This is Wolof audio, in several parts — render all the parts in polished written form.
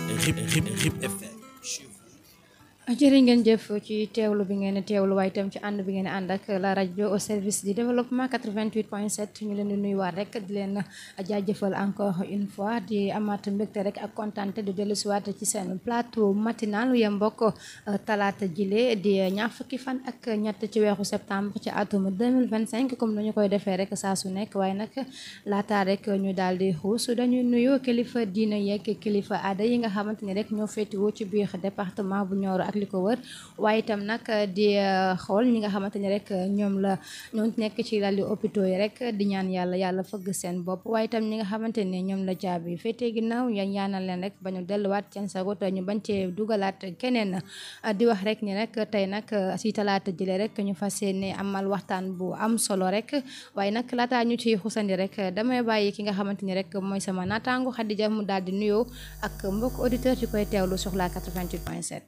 RIP FM. jërë ngeen jëf ci teewlu bi ngeen teewlu waaye itam ci ànd bi ngeen ànd ak la rajo au service du développement 88.7 ñu leen di nuyuwaat rek di leen jaajëfal encore une fois di amaat mbégte rek ak kontaante di dellusiwaat ci seen plateau matinal yem mbokk talaata jile di ñaar fukki fan ak ñett ci weeru septembre ci atum 2025 comme nañu koy defee rek saa su nekk waaye nag laataa rek ñu daal di xuus dañuy nuyu kilifa diina yeeg kilifa aada yi nga xamante ni rek ñoo féetiwoo ci biir département bu Nioro ak li ko wër waaye itam nag di xool ñi nga xamante ni rek ñoom nekk ci lali hôpitaux yi rek di ñaan yàlla fëgg seen bopp waaye itam ñi nga xamante ni ñoom la caabi féetee ginnaaw ya ñaanal leen rek ba ñu delluwaat seen sago te ñu bañ cee dugalaat keneen di wax rek ni rek tey nag si talaata jële rek ñu fas yéene amal waxtaan bu am solo rek waaye nag laataa ñu ci xusandi rek damay bàyyi ki nga xamante ni rek mooy sama naataango Khadija mu daal di nuyoo ak mbokk auditeur yu koy teewlu sur la 88.7.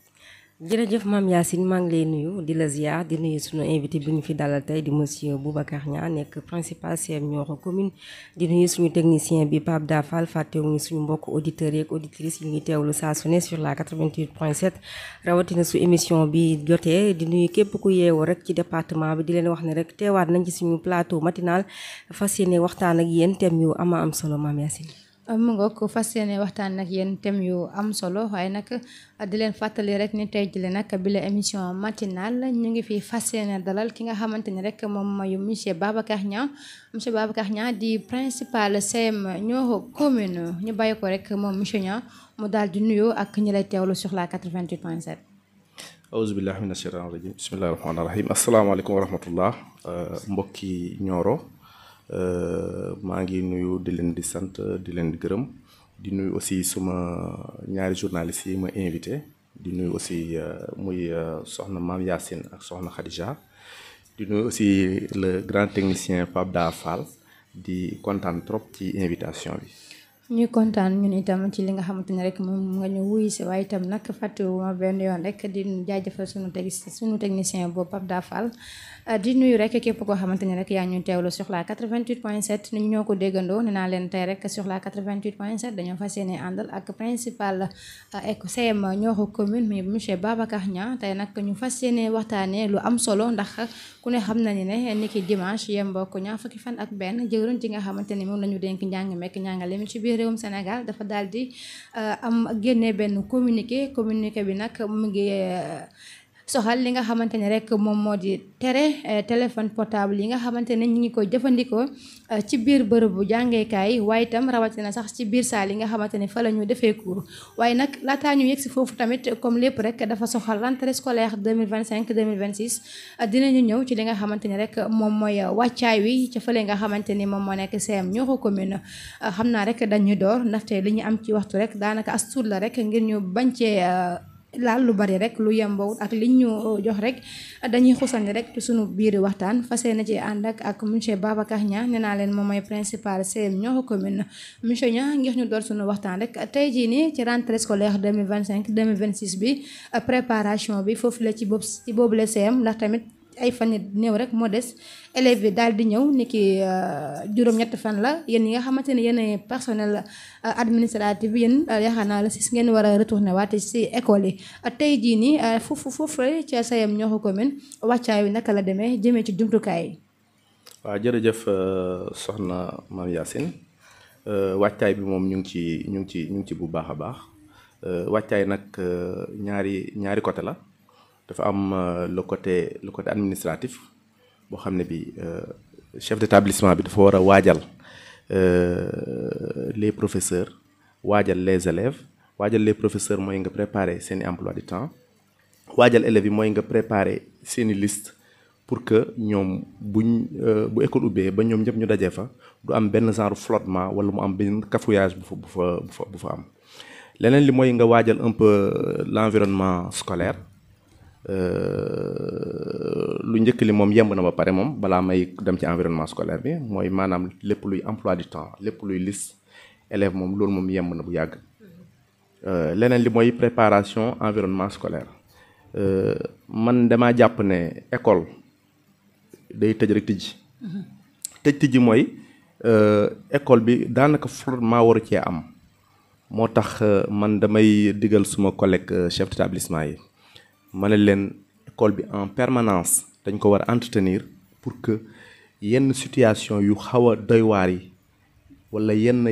jërëjëf Mame Yacine maa ngi lay nuyu di la ziar di nuyu sunu invité bi ñu fi dalal tey di monsieur Boubacar Niang nekk principal CM Nioro commune di nuyu suñu technicien bi Pape Dafal fàttewuñu suñu mbokk auditeurs yeeg auditrices yi ngi teewlu saa su ne sur la 88.7 rawatina su émission bi jotee di nuyu képp ku yeewoo rek ci département bi di leen wax ne rek teewaat nañ ci suñu plateau matinal fas yéene waxtaan ak yéen thème yu ama am solo Mame Yacine. mu nga ko fas yéene waxtaan nag yéen thème yu am solo waaye nag di leen fàttali rek ni tey jële nag bi la émission matinale ñu ngi fi fas yéene dalal ki nga xamante ni rek moom mooy monsieur Babacar Niang di principal CM Nioro commune ñu bàyyi ko rek moom monsieur Niang mu daal di nuyoo ak ñi lay teewlu sur la 88.7. awuzu billahi mina shaytaani rajim bismillahi rahmaani rahim asalaamaaleykum wa rahmatullah mbokki Nioro maa ngi nuyu di leen di sant di leen di gërëm di nuyu aussi suma ñaari journalistes yi ma invité di nuyu aussi muy soxna Mame Yacine ak soxna Khadija di nuyu aussi le grand technicien Pape Dafal di kontaan trop ci invitation bi. ñuy kontaan ñun itam ci li nga xamante ne rek moom nga ñu wuyu si waaye itam nag fàttewuma benn yoon rek di jaajëfal sunu technicien boobu Pape Dafal di nuyu rek képp koo xamante ne rek yaa ñu teewlu sur la 88.7 ni ñoo ko déggandoo nee naa leen tey rek sur la 88.7 dañoo fas yéene àndal ak principal CM Nioro commune mi monsieur Babacar Niang tey nag ñu fas yéene waxtaanee lu am solo ndax ku ne xam na ni ne niki dimanche yem bokk ñaar fukki fan ak benn jëwriñ ci nga xamante ni moom la ñu dénk njàng mekk njàngale mi ci biir réewum Sénégal dafa daal di am génne benn communiqué bi nag mu ngi soxal li nga xamante ne rek moom moo di tere téléphone portable yi nga xamante ne ñu ngi koy jëfandikoo ci biir bërëbu jàngeekaay waaye itam rawatina sax ci biir saal yi nga xamante ne fa la ñu defee cours waaye nag laataa ñu yegg si foofu tamit comme lépp rek dafa soxal rentrée scolaire 2025-2026 dinañu ñëw ci li nga xamante ne rek moom mooy wàccaay wi ca fële nga xamante ni moom moo nekk CM Nioro commune xam naa rek dañuy door ndaxte li ñu am ci waxtu rek daanaka as tuut la rek ngir ñu bañ cee laal lu bari rek lu yembawut ak liñ ñu jox rek dañuy xusandi rek ci sunu biir waxtaan fas yéene ci ànd ak monsieur Babacar Niang nee naa leen moom mooy principal CM Nioro commune monsieur Niang ngir ñu door sunu waxtaan rek tey jii nii ci rentrée scolaire 2025-2026 bi préparation bi foofu la ci boobu la CM ndax tamit ay fan nit néew rek moo des élèves yi daal di ñëw niki juróom-ñetti fan la yéen ñi nga xamante ne yéen personnel administratif bi yéen yaakaar naa la si ngeen war a retourné waate si école yi tey jii nii foofu ci CM Nioro commune wàccaay wi naka la demee jëmee ci jumtukaay yi. waaw jërëjëf soxna Mame Yacine wàccaay bi moom ñu ngi ci bu baax a baax wàccaay nag ñaari côté la. dafa am le côté administratif boo xam ne bi chef d'établissement bi dafa war a waajal les professeurs waajal les élèves waajal les professeurs mooy nga préparer seeni emploi du temps waajal élèves yi mooy nga préparer seeni liste pour que ñoom bu école ubbee ba ñoom ñëpp ñu dajee fa du am benn genre flottement wala mu am benn cafouillage bu fa am leneen li mooy nga waajal un peu l'environnement scolaire lu njëkk li moom yemb na ba pare moom balaa may dem ci environnement scolaire bi mooy maanaam lépp luy emploi du temps lépp luy liste élève moom loolu moom yemb na bu yàgg leneen li mooy préparation environnement scolaire man damaa jàpp ne école day tëj rek tijji tijji mooy école bi daanaka flottement waru cee am moo tax man damay digal suma collègue chef d'établissement yi ma ne leen école bi en permanence dañ ko war a entretenir pour que yenn situation yu xaw a doy waar yi wala yenn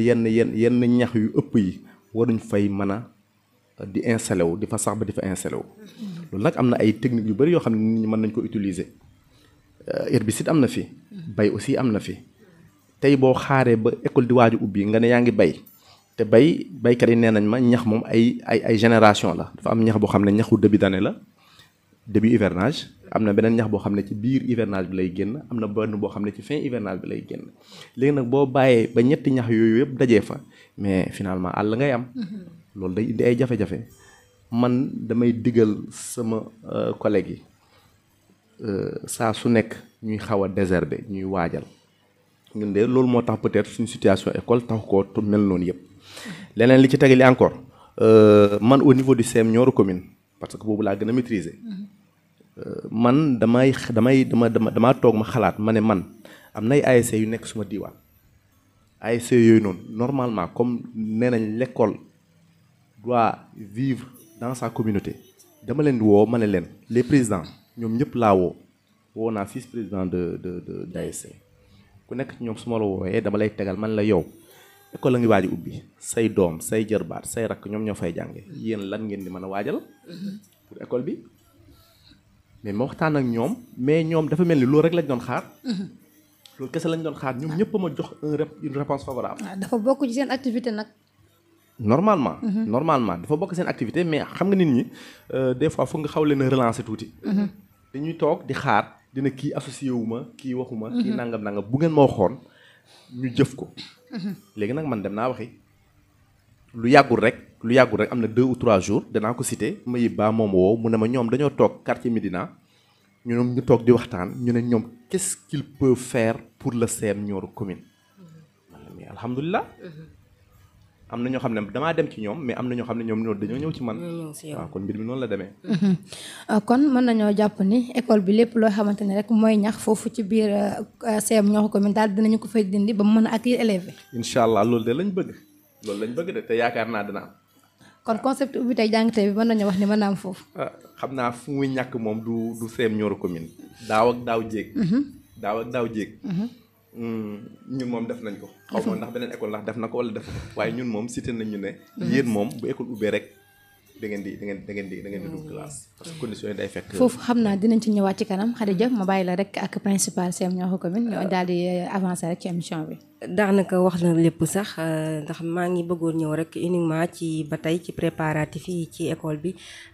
ñax yu ëpp yi waruñ fay mën a di installé wu di fa sax ba di fa installé wu loolu nag am na ay techniques yu bëri yoo xam ne nit ñi mën nañ ko utiliser herbicide am na fi bay aussi am na fi tey boo xaaree ba école di waaju ubbi nga ne yaa ngi bay te baykat yi nee nañ ma ñax moom ay génération la dafa am ñax boo xam ne ñaxu début d'année la début hivernage am na beneen ñax boo xam ne ci biir hivernage bi lay génn am na benn boo xam ne ci fin hivernage bi lay génn léegi nag boo bàyyee ba ñetti ñax yooyu yëpp dajee fa mais finalement àll ngay am loolu day indi ay jafe-jafe man damay digal sama collègue yi saa su nekk ñuy xaw a désherber ñuy waajal ñun de loolu moo tax peut-être suñu situation école tax ko mel noonu yëpp leneen li ci tegali encore man au niveau du CEM Nioro commune parce que boobu laa gën a maîtriser man damaa toog ma xalaat ma ne man am nay ASC yu nekk suma diwaan ASC yooyu noonu normalement comme nee nañ l'école doit vivre dans sa communauté dama leen woo ma ne leen les présidents ñoom ñëpp laa woo naa 6 présidents de d'ASC ku nekk ñoom su ma la woowee dama lay tegal man la yow école la ngi waaj ubbi say doom say jërbaat say rakk ñoom ñoo fay jànge yéen lan ngeen di mën a waajal pour école bi mais ma waxtaan ak ñoom mais ñoom dafa mel ni loolu rek lañ doon xaar loolu kese lañ doon xaar ñoom ñëpp ma jox une réponse favorable. dafa bokk ci seen activité nag. normalement dafa bokk seen activité mais xam nga nit ñi des fois foog nga xaw leen a relancer tuuti. dañuy toog di xaar dina kii associé wu ma kii waxuma kii nangam bu ngeen ma waxoon ñu jëf ko. léegi nag man dem naa waxi lu yàggul rek am na 2 ou 3 jours danaa ko cité Mayib Ba moom woo mu ne ma ñoom dañoo toog quartier Médina ñu toog di waxtaan ñu ne ñoom qu'est-ce qu'ils peuvent faire pour le CEM Nioro commune. man la mais alhamdulilah. am na ñoo xam ne damaa dem ci ñoom mais am na ñoo xam ne ñoom dañoo ñëw ci man. waaw kon mbir mi noonu la demee. kon mën nañoo jàpp ni école bi lépp loo xamante ne rek mooy ñax foofu ci biir CEM Nioro commune daal dinañu ko fay dindi ba mu mën a accueillir élèves yi. incha allah loolu de lañ bëgg de te yaakaar naa dina am. kon concept ubbi tey jàng tey bi mën nañu wax ni mën naa am foofu. xam naa fu muy ñàkk moom du CEM Nioro commune. daaw ak daaw jéeg. ñun moom def nañ ko xaw ma ndax beneen école ndax def na ko wala def waaye ñun moom cité nañ ñu ne yéen moom bu école ubbee rek da ngeen di dugg classe parce que conditions yi day fekk foofu xam naa dinañ ci ñëwaat ci kanam Khadija ma bàyyi la rek ak principal CEM Nioro commune ñoo daal di avancer rek ci émission bi. daanaka wax na lépp sax ndax maa ngi bëggoon ñëw rek uniquement ci ba tey ci préparatifs yi ci école bi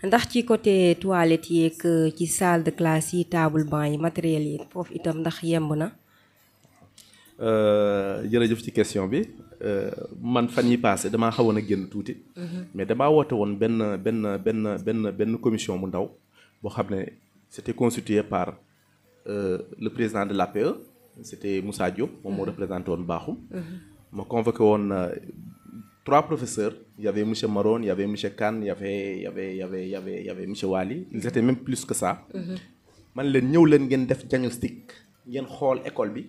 ndax ci côté toilette yeeg ci salle de classe yi table banc yi matériel yi foofu itam ndax yemb na. jërëjëf ci question bi man fan yi passé damaa xawoon a génn tuuti. mais damaa woote woon benn commission bu ndaw boo xam ne c'était constitué par le président de l'APE c'était Moussa Diop moom moo représenté woon Bakhoum. ma convoqué woon 3 professeurs il y avait monsieur Maron il y avait monsieur Kane il y avait monsieur Wali ils étaient même plus que ça. man leen ñëw leen ngeen def diagnostic ngeen xool école bi.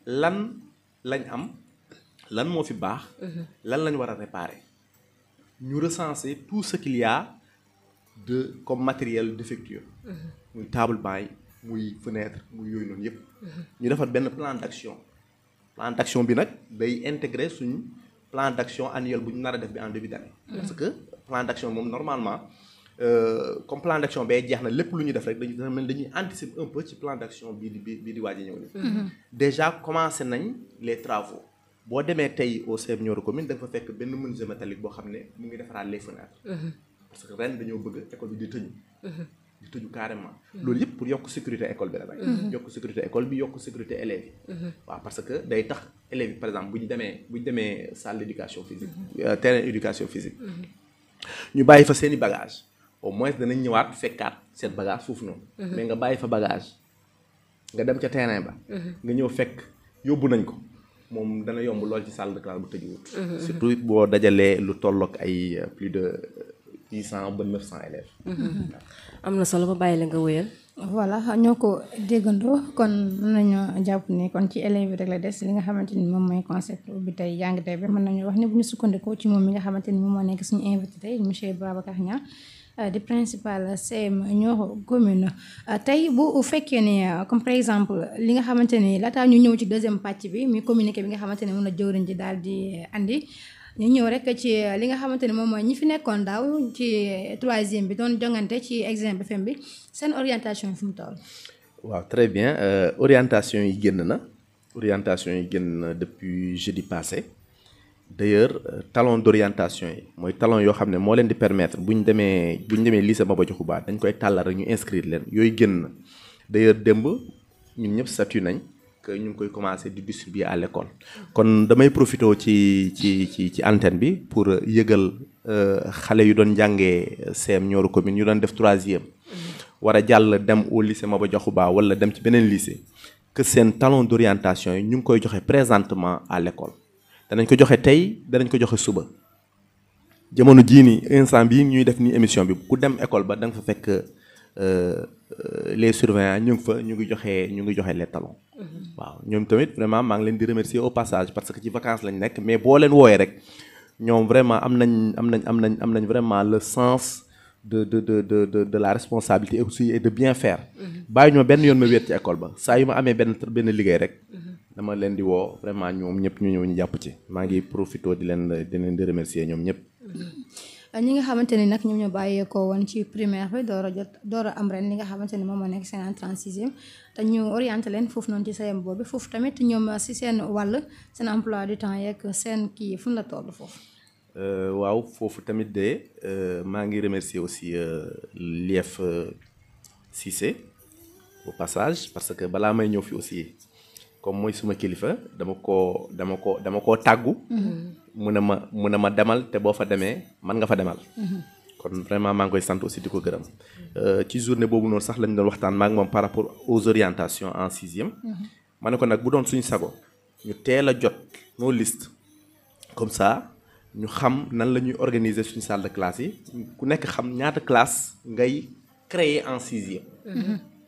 lan lañ am lan moo fi baax lan lañ war a réparer ñu recenser tout ce qu'il y a de comme matériel défectueux muy table banc yi muy fenêtre muy yooyu noonu yëpp ñu defar benn plan d'action bi nag day intégrer suñu plan d'action annuel bu ñu nar a def bi en début d'année parce que plan d'action moom normalement comme plan d'action bay jeex na lépp lu ñu def rek dañuy anticiper un peu ci plan d'action bii di waaj a ñëw ni déjà commencé nañ les travaux boo demee tey au CEM Nioro commune da nga fa fekk benn menuisier métallique boo xam ne mu ngi defaraat les fenêtres parce que ren dañoo bëgg école bi di tëju carrément loolu yëpp pour yokk sécurité école bi la rek yokk sécurité école bi yokk sécurité élèves yi waaw parce que day tax élèves yi par exemple bu ñu demee salle d'éducation physique terrain éducation physique ñu bàyyi fa seeni bagage au moins danañ ñëwaat fekkaat seen bagage foofu noonu mais nga bàyyi fa bagage nga dem ca terrain ba nga ñëw fekk yóbbu nañ ko moom dana yomb lool ci salle de classe bu tëjuwut surtout boo dajalee lu tollook ay plus de 600 ba 900 élèves. am na solo ba bàyyi la nga wéyal. voilà ñoo ko déggandoo kon mën nañoo jàpp ni kon ci élèves yi rek la des li nga xamante ni moom mooy concept bi tey jàng tey bi mën nañu wax ni bu ñu sukkandikoo ci moom mi nga xamante ni moom moo nekk suñu invité tey monsieur Babacar Niang di principal CM Nioro commune tey bu fekkee ni comme par exemple li nga xamante ni laataa ñu ñëw ci deuxième pàcc bi muy communiqué bi nga xamante ni moom la jëwriñ ji daal di andi ñu ñëw rek ci li nga xamante ni moom mooy ñi fi nekkoon daaw ci troisième bi doon jongante ci examen BFEM bi seen orientation fi mu toll. waaw très bien orientation yi génn na depuis jeudi passé d'ailleurs talon d'orientation yi mooy talon yoo xam ne moo leen di permettre bu ñu demee lycée Maba Diakhou Ba dañ koy tàllal rek ñu inscrire leen yooyu génn na d'ailleurs démb ñun ñëpp statut nañ que ñu ngi koy commencer di distribuer à l'école kon damay profité ci antenne bi pour yëgal xale yu doon jàngee CM Nioro commune yu doon def troisième war a jàll dem au lycée Maba Diakhou Ba wala dem ci beneen lycée que seen talon d'orientation yi ñu ngi koy joxe présentement à l'école danañ ko joxe tey danañ ko joxe suba jamono jii nii instant bii ñuy def nii émission bi ku dem école ba da nga fa fekk les surveillants ñu ngi joxe les talons. waaw ñoom tamit vraiment maa ngi leen di remercier au passage parce que ci vacances lañ nekk mais boo leen wooyee rek ñoom vraiment am nañ vraiment le sens de la responsabilité et aussi et de bien faire. bàyyi ñoo benn yoon ma wéet ci école ba saa yu ma amee benn liggéey rek. dama leen di woo vraiment ñoom ñëpp ñu ñëw ñu jàpp ci maa ngi profité di leen di remercier ñoom ñëpp. ñi nga xamante ni nag ñoom ñoo bàyyeekoo woon ci primaire bi door a am ren li nga xamante ni moom moo nekk seen entrée en sixième te ñu orienté leen foofu noonu ci CM boobu foofu tamit ñoom si seen wàll seen emploi du temps yeeg seen kii fu la toll foofu. waaw foofu tamit de maa ngi remercier aussi l'IEF Cissé au passage parce que balaa may ñëw fi aussi. comme mooy suma kilifa dama koo tàggu. mu ne ma demal te boo fa demee man nga fa demal. kon vraiment maa ngi koy sant aussi di ko gërëm. ci journée boobu noonu sax lañ doon waxtaan maa ngi moom par rapport aux orientations en sixième. ma ne ko nag bu doon suñu sago ñu teel a jot nos listes comme ça ñu xam nan la ñuy organiser suñu salle de classe yi ku nekk xam ñaata classe ngay créer en sixième.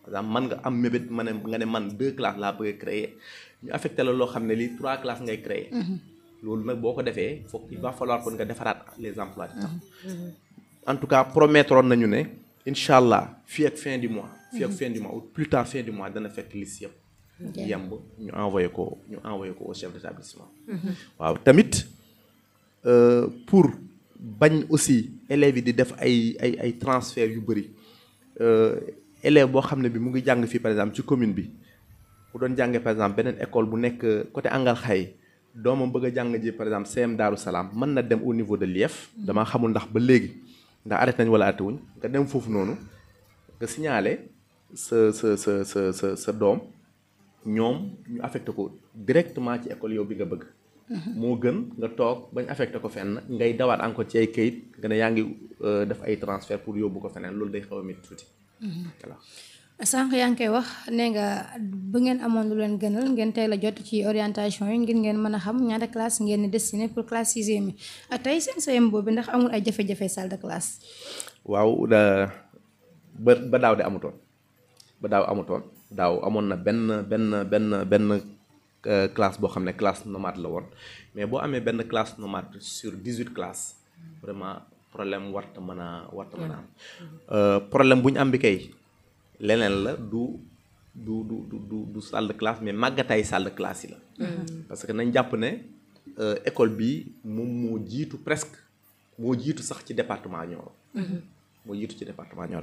par exemple man nga am mébét nga ne man 2 classes laa bëgg a créer ñu affecté la loo xam ne lii 3 classes ngay créer loolu nag boo ko defee foog il va falloir kon nga defaraat les emplois du temps en tout cas promettroon nañu ne incha allah fii ak fin du mois ou plus tard fin du mois dana fekk liste yëpp yemb ñu envoyé ko au chef d'établissement waaw tamit pour bañ aussi élèves yi di def ay transfert yu bëri élève boo xam ne bi mu ngi jàng fii par exemple ci commune bi bu doon jàngee par exemple beneen école bu nekk côté Angalxay doomam bëgg a jàng ji par exemple CM Darou Salaam mën na dem au niveau de l'IEF damaa xamul ndax ba léegi ndax arrêté nañ wala arrêté wuñ nga dem foofu noonu nga signalé sa doom ñoom ñu affecté ko directement ci école yow bi nga bëgg moo gën nga toog bañ affecté ko fenn ngay dawaat encore ci ay kayit nga ne yaa ngi def ay transfert pour yóbbu ko feneen loolu day xaw a métti tuuti. voilà. sànq yaa ngi koy wax nee nga bu ngeen amoon lu leen gënal ngeen teel a jot ci orientation yi ngir ngeen mën a xam ñaata classe ngeen di destiné pour classe sixième yi tey seen CM boobu ndax amul ay jafe-jafe salle de classe. waaw ba daaw de amutoon daaw amoon na benn classe boo xam ne classe nomade la woon mais boo amee benn classe nomade sur 18 classes vraiment. problème warta mën a am problème bu ñu am bi kay leneen la du salle de classe mais màggataay salle de classe yi la parce que nañ jàpp ne école bi moom moo jiitu sax ci département Nioro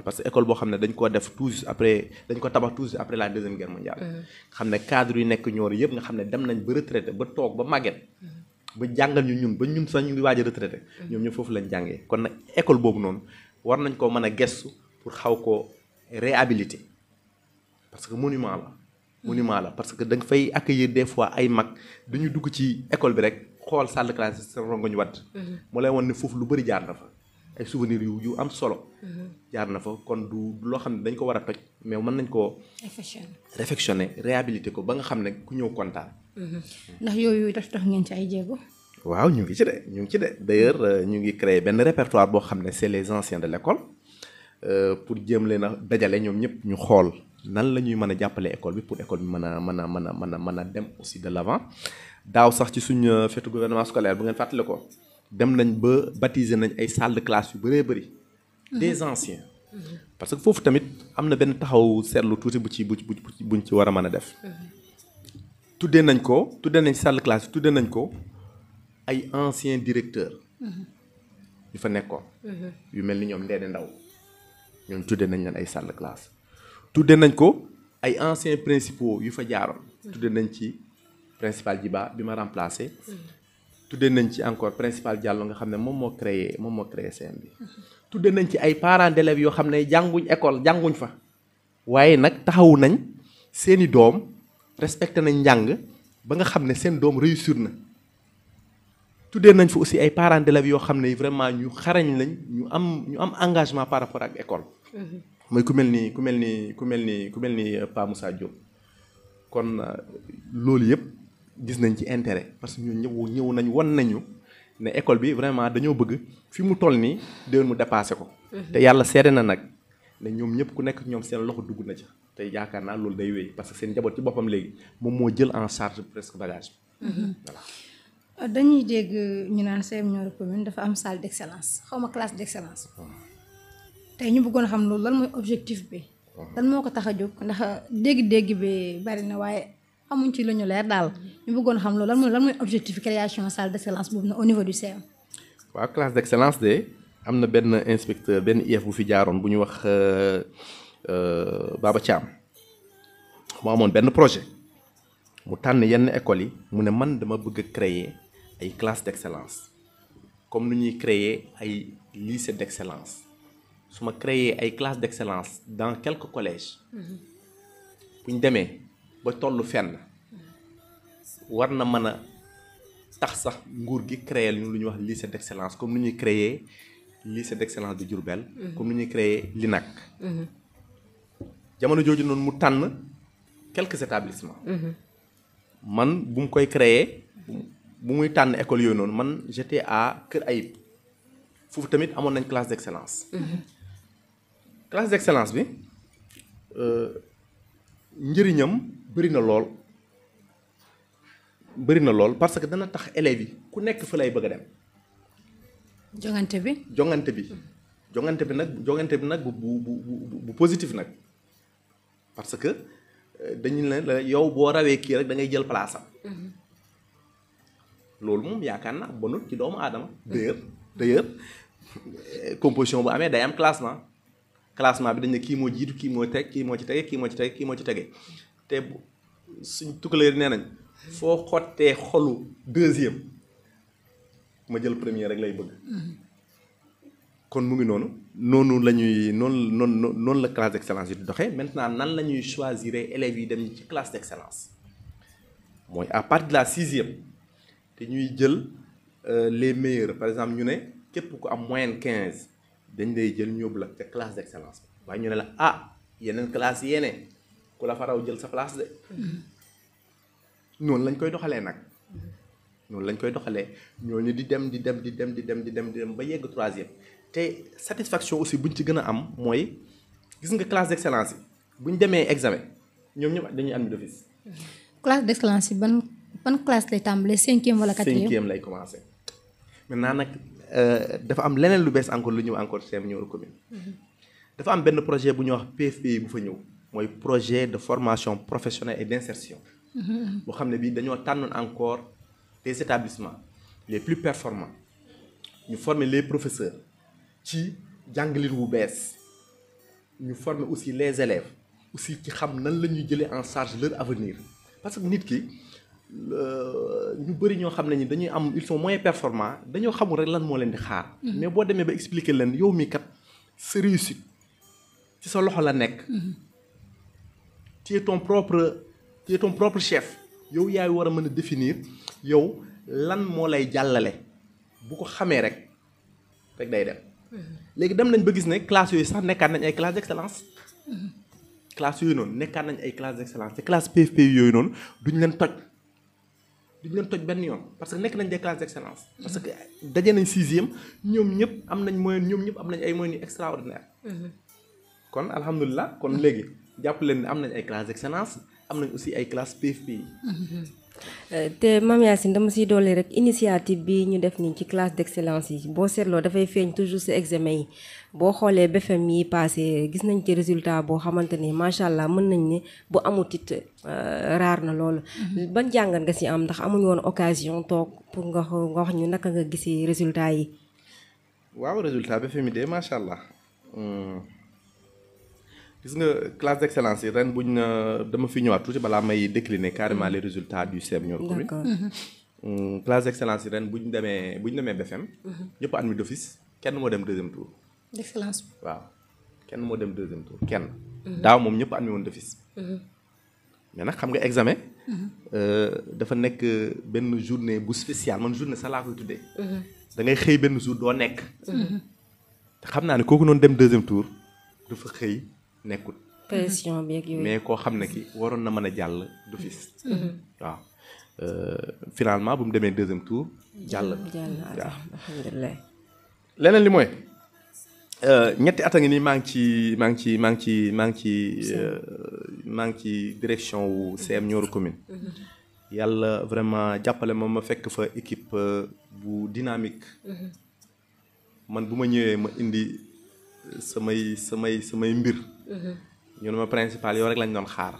parce que école boo xam ne dañ ko def dañ ko tabax tous après la deuxième guerre mondiale xam ne cadre yu nekk Nioro yëpp nga xam ne dem nañ ba retraité ba toog ba màgget ba jàngal ñun sax ñu ngi waaj a retraité ñoom ñu foofu lañ jàngee kon nag école boobu noonu war nañ koo mën a gestu pour xaw ko réhabiliter parce que monument la parce que da nga fay accueillir des fois ay mag dañu dugg ci école bi rek xool salle de classe sa rongoñ wadd moo lay won ne foofu lu bëri jaar na fa ay souvenirs yu am solo jaar na fa kon du loo xam ne dañ ko war a toj mais mën nañ koo réfectionner réhabiliter ko ba nga xam ne ku ñëw kontaan ndax yooyu tax ngeen ci ay jéego waaw ñu ngi ci de d'ailleurs ñu ngi créer benn répertoire boo xam ne c'est les anciens de l'école pour jéem leen a dajale ñoom ñëpp ñu xool nan la ñuy mën a jàppale école bi pour école bi mën a dem aussi de l'avant daaw sax ci suñ fetu gouvernement scolaire bu ngeen fàttale ko dem nañ ba baptiser nañ ay salles de classe yu bëree bëri des anciens parce que foofu tamit am na benn taxaw seetlu tuuti buñ ci war a mën a def tuddee nañ salle de classe tuddee nañ ko ay anciens directeurs yu fa nekkoon yu mel ni ñoom Ndéné Ndaw ñoom tuddee nañ leen ay salle de classe tuddee nañ ko ay anciens principaux yu fa jaaroon tuddee nañ ci principal Djiba bi ma remplacé tuddee nañ ci encore principal Diallo nga xam ne moom moo créé CM bi tuddee nañ ci ay parents d'élèves yoo xam ne jànguñ école jànguñ fa waaye nag taxawu nañ seeni doom respecté nañ njàng ba nga xam ne seen doom réussir na tuddee nañ fa aussi ay parents d'élèves yoo xam ne vraiment ñu xarañ lañ ñu am engagement par rapport ak école mooy ku mel ni Pa Moussa Diop kon loolu yëpp gis nañ ci intérêt parce que ñun ñëw nañ wan nañu ne école bi vraiment dañoo bëgg fi mu toll nii déwén mu dépassé ko te yàlla seede na nag ne ñoom ñëpp ku nekk ñoom seen loxo dugg na ca te yaakaar naa loolu day wéy parce que seen njaboot ci boppam léegi moom moo jël en charge presque bagage voilà. dañuy dégg ñu naan CM Nioro commune dafa am salle d'excellence xawma classe d'excellence tey ñu bëggoon xam loolu lan mooy objectif bi lan moo ko tax a jóg ndax dégg-dégg bi bari na waaye amuñ ci lu ñu leer daal ñu bëggoon xam loolu lan mooy objectif création salle d'excellence boobu na au niveau du CM. waaw classe d'excellence de am na benn inspecteur benn IEF bu fi jaaroon bu ñu wax Baba Thiam mu amoon benn projet mu tànn yenn écoles yi mu ne man dama bëgg a créer ay classes d'excellence comme nu ñuy créer ay lycées d'excellence su ma créer ay classes d'excellence dans quelques collèges bu ñu demee ba tollu fenn war na mën a tax sax nguur gi créer lu ñuy wax lycée d'excellence comme nu ñuy créer lycée d'excellence de Diourbel comme nu ñuy créer l'INAC jamono jooju noonu mu tànn quelques établissements man bu mu koy créer bu muy tànn école yooyu noonu man j'étais à Kër Ayib foofu tamit amoon nañ classe d'excellence classe d'excellence bi njëriñam bëri na lool parce que dana tax élèves yi ku nekk fa lay bëgg a dem jongante bi nag bu positif nag parce que dañu la yow boo rawee kii rek da ngay jël place am loolu moom yaakaar naa bonut ci doomu aadama d'ailleurs composition bu amee day am classement bi dañ ne kii moo jiitu kii moo teg kii moo ci tege te suñ tukkalee nee nañ foo xottee xolu deuxième ma jël premier rek lay bëgg kon mu ngi noonu la classe d'excellence yi di doxee maintenant nan la ñuy choisir élèves yi dem ci classe d'excellence mooy à partir de la 6e te ñuy jël les meilleurs par exemple ñu ne képp ku am moyenne 15 dañ lay jël ñóbbu la ca classe d'excellence waaye ñu ne la yeneen classe yéene ku la fa raw jël sa place de noonu lañ koy doxalee nag ñooñu di dem ba yegg 3e te satisfaction aussi buñ ci gën a am mooy gis nga classe d'excellence yi buñ demee examen ñoom ñëpp dañuy admis d'office. classe d'excellence yi ban classe lay tàmbalee 5e wala 4e. 5e lay commencer maintenant nag dafa am leneen lu bees encore lu ñëw encore CM Nioro commune. dafa am benn projet bu ñuy wax PFPI bu fa ñëw mooy projet de formation professionnelle et d'insertion. boo xam ne bii dañoo tànnoon encore des établissements les plus performants ñu former les professeurs ci jàngalin wu bees ñu former aussi les élèves aussi ci xam nan la ñuy jëlee en charge leur avenir parce que nit ki ñu bëri ñoo xam ne ñi dañuy am ils sont moins performants dañoo xamul rek lan moo leen di xaar. mais boo demee ba expliquer leen yow mii kat sa réussite ci sa loxo la nekk. tu es ton propre chef yow yaay war a mën a définir yow lan moo lay jàllale bu ko xamee rek day dem. léegi dem nañ ba gis ne classe yooyu sax nekkaat nañ ay classe d'excellence. classe yooyu noonu nekkaat nañ ay classe d'excellence te classe PFP yooyu noonu duñ leen toj duñ leen toj benn yoon parce que nekk nañ des classes d'excellence parce que daje nañ 6e ñoom ñëpp am nañ moyenne ñoom ñëpp am nañ ay moyens yu extraordinaire kon alhamdulilah kon léegi jàpp leen ne am nañ ay classes d'excellence am nañ aussi ay classes PFP yi. te Mame Yacine dama siy dolli rek initiative bi ñu def nii ci classe d'excellence yi boo seetloo dafay feeñ toujours ci examen yi boo xoolee BFEM yi passé gis nañ ci résultat boo xamante ni macha allah mën nañ ne bu amut it raar na loolu. ban jàngat nga ci am ndax amuñu woon occasion toog pour nga wax ñu naka nga gisee résultat yi. waaw résultat BFEM yi de macha allah. gis nga classe d'excellence yi ren buñ dama fi ñëwaat tuuti balaa may décliner carrément les résultats du CEM Nioro commune. Classe d'excellence yi ren buñ demee BFEM. ñëpp admis d'office kenn moo dem 2e tour. d'excellence. waaw kenn moo dem 2e tour kenn. daaw moom ñëpp admis woon d'office. mais nag xam nga examen. dafa nekk benn journée bu spéciale man journée sax laa koy tuddee. da ngay xëy benn jour doo nekk. te xam naa ne kooku noonu dem 2e tour dafa xëy. nekkul pression bi ak yooyu mais koo xam ne ki waroon na mën a jàll d'office. waaw finalement bu mu demee 2e tour jàll. waaw alhamdulilah. leneen li mooy ñetti at a ngi nii maa ngi ci direction wu CEM Nioro commune. yàlla vraiment jàppale ma fekk fa équipe bu dynamique. man bu ma ñëwee ma indi samay mbir. ñu ne ma principal yow rek lañ doon xaar.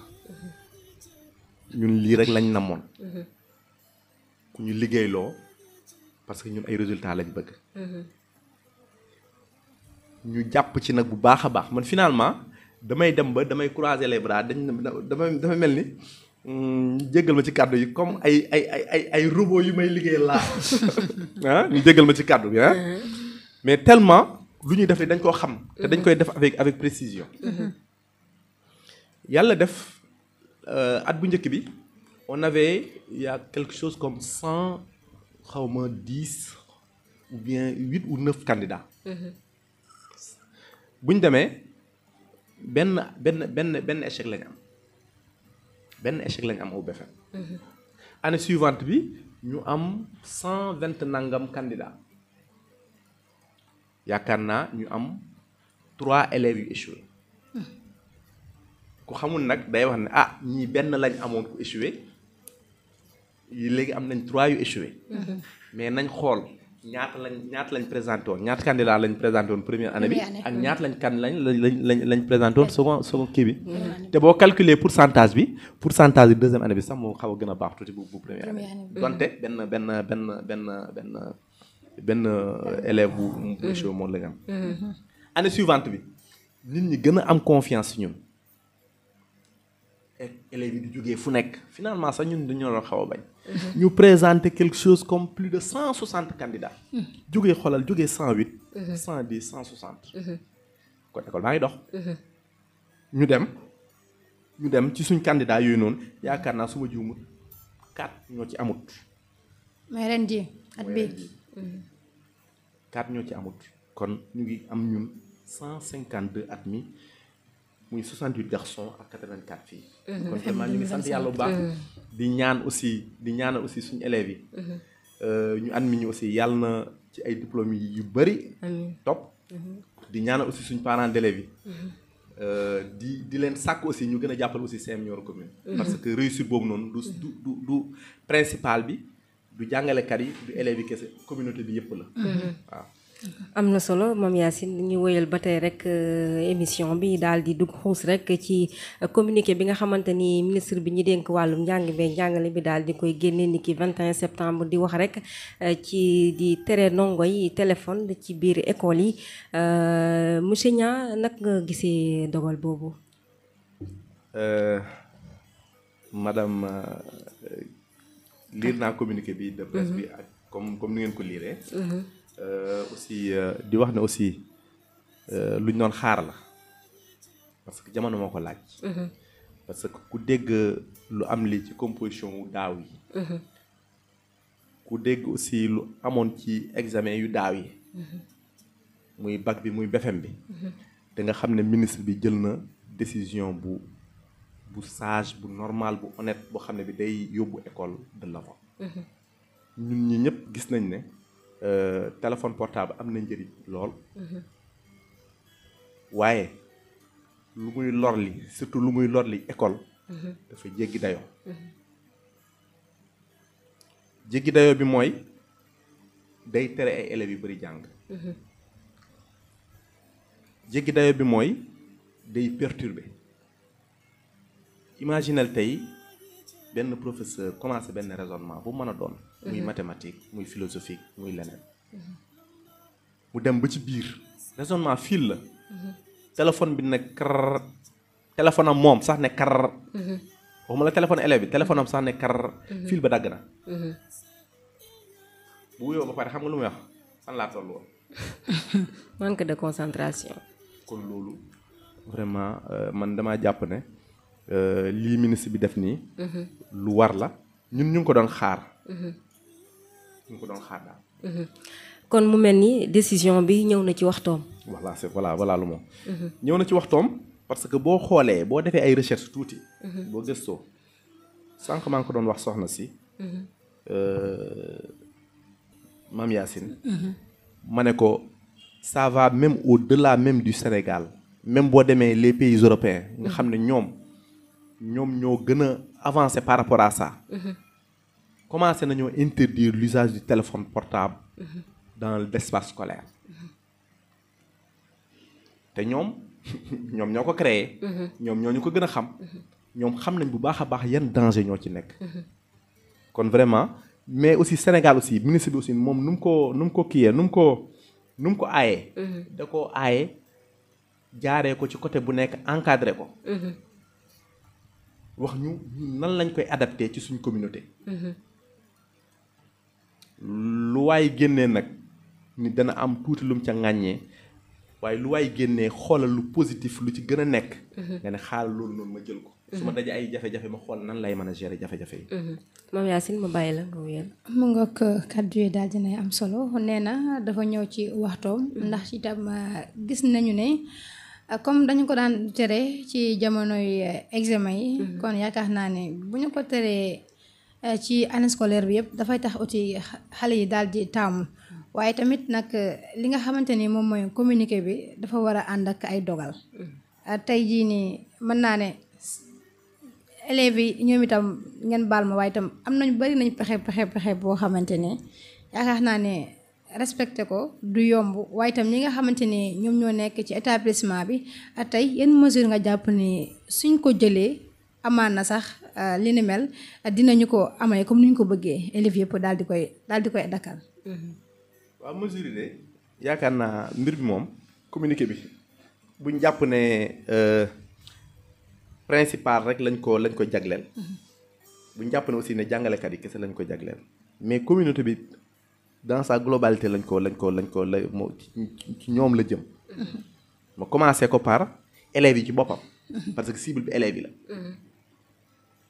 ñun lii rek lañ namoon. ku ñu liggéeyloo parce que ñun ay résultats lañ bëgg. ñu jàpp ci nag bu baax a baax man finalement damay dem ba damay croiser les bras dafa mel ni jéggal ma ci kàddu yi comme ay robot yu may liggéey laa ah ñu jéggal ma ci kàddu bi ah. mais tellement lu ñuy def dañ koo xam. te dañ koy def avec précision. yàlla def at bu njëkk bi on avait il y a quelque chose comme 100 xawma 10 ou bien 8 ou 9 candidats. bu ñu demee benn échec lañ am benn échec lañ am au BFEM. année suivante bi ñu am 120 nangam candidats. yaakaar naa ñu am 3 élèves yu échoué ku xamul nag day wax ne ah ñii benn lañ amoon ku échoué yi léegi am nañ 3 yu échoué mais nañ xool ñaata lañ présenté woon ñaata candidat lañ présenté woon première année bi ak ñaata lañ présenté woon second kii bi te boo calculer pourcentage bi deuxième année bi sax moo xaw a gën a baax tuuti bu première année donte benn élève bu échoué moom lañ am. année suivante bi nit ñi gën a am confiance ci ñun élèves yi di jógee fu nekk finalement sax ñun dañoo doon xaw a bañ. ñu présenter quelque chose comme plus de 160 candidats. jógee 108. 110 160. kon école baa ngi dox. ñu dem ci suñ candidat yooyu noonu yaakaar naa su ma juumut 4 ñoo ci amut. mais ren jii at bii 4 ñoo ci amut kon ñu ngi am ñun 152 admis muy 68 garçons ak 84 filles. kon vraiment ñu ngi sant yàlla bu baax. di ñaanal aussi suñu élèves yi. ñu admis ñu aussi yàlla na ci ay diplômes yu bëri. topp di ñaanal aussi suñu parents d'élèves yi. di leen sàkk aussi ñu gën a jàppale aussi CEM Nioro commune. parce que réussite boobu noonu du principal bi. du jàngalekat yi du élèves yi kese communauté bi yëpp la. waaw. am na solo Mame Yacine ñu wëyal ba tey rek émission bi daal di dugg xuus rek ci communiqué bi nga xamante ni ministre bi ñu dénk wàllum njàng bi njàngale bi daal di koy génne ni ki 21 septembre di wax rek ci di tere ndongo yi téléphone ci biir école yi monsieur Niang nag nga gisee dogal boobu. madame. lire naa communiqué bi de presse bi ak comme ni ngeen ko liiree. aussi di wax ne aussi luñ doon xaar la parce que jamono moo ko laaj. parce que ku dégg lu am li ci composition wu daaw yi. ku dégg aussi lu amoon ci examen yu daaw yi. muy bac bi muy BFEM bi. te nga xam ne ministre bi jël na décision bu bu sage bu normal bu honnête boo xam ne bi day yóbbu école de l'avant. ñun ñi ñëpp gis nañ ne téléphone portable am na njëriñ lool. waaye lu muy lor li surtout lu muy lor li école. dafa jéggi dayoo. jéggi dayoo bi mooy day tere ay élèves yu bari jàng. jéggi dayoo bi mooy day perturber. imaginel tey benn professeur commencé benn raisonnement bu mën a doon. muy mathématique muy philosophique muy leneen. mu dem ba ci biir raisonnement fil la. téléphone bi ne kar téléphone am moom sax ne kar. waxuma la téléphone élève bi téléphone am sax ne kar. fil ba dagg na. bu wuyoo ba pare xam nga lu muy wax fan laa toll woon. manque de concentration. kon loolu vraiment man damaa jàpp ne lii ministre bi def nii. lu war la ñun ñu ngi ko doon xaar. ñu ngi ko doon xaar daal. kon mu mel ni décision bi ñëw na ci waxtoom. voilà lu moom. ñëw na ci waxtoom parce que boo xoolee boo defee ay recherche tuuti. boo gëstoo sànq maa ngi ko doon wax soxna si. Mame Yacine. ma ne ko ça va même au-delà même du Sénégal même boo demee les pays européens nga xam ne ñoom ñoo gën a avancé par rapport à ça. commencé nañoo interdire l'usage du téléphone portable. dans l'espace scolaire. te ñoom ñoo ko créé. ñoom ñoo ñu ko gën a xam. ñoom xam nañ bu baax a baax yan danger ñoo ci nekk. kon vraiment mais aussi Sénégal aussi ministre bi aussi moom nu mu ko kiiyee nu mu ko aayee. da koo aaye jaaree ko ci côté bu nekk encadré ko. wax ñu nan lañ koy adapté ci suñ communauté. lu waay génnee nag ni dana am tuuti lum ca ŋàññee waaye lu waay génnee xoolal lu positif lu ci gën a nekk. nga ne xaaral loolu noonu ma jël ko. su ma dajee ay jafe-jafe ma xool nan lay mën a gérer jafe-jafe yi. Mame Yacine ma bàyyi la nga wéyal. mu ngoog kàddu yi daal dinay am solo nee na dafa ñëw ci waxtoom ndax itam gis nañu ne comme dañu ko daan tere ci jamonoy examen yi. kon yaakaar naa ne bu ñu ko teree ci année scolaire bi yëpp dafay tax aussi xale yi daal di taamu waaye tamit nag li nga xamante ni moom mooy communiqué bi dafa war a ànd ak ay dogal. tey jii nii mën naa ne élèves yi ñoom itam ngeen baal ma waaye itam am nañu bari nañu pexe boo xamante ne yaakaar naa ne respecté ko du yomb waaye itam ñi nga xamante ni ñoom ñoo nekk ci établissement bi tey yan mesure nga jàpp ni suñ ko jëlee amaan na sax li ni mel dinañu ko amee comme ni ñu ko bëggee élèves yëpp daal di koy dakkal. waaw mesure yi de yaakaar naa mbir bi moom communiqué bi buñ jàpp ne principal rek lañ ko jagleel. buñ jàpp ne aussi ne jàngalekat yi kese lañ ko jagleel mais communauté bi dans sa globalité lañ ko ci ñoom la jëm. ma commencé ko par élèves yi ci boppam. parce que cible bi élèves yi la.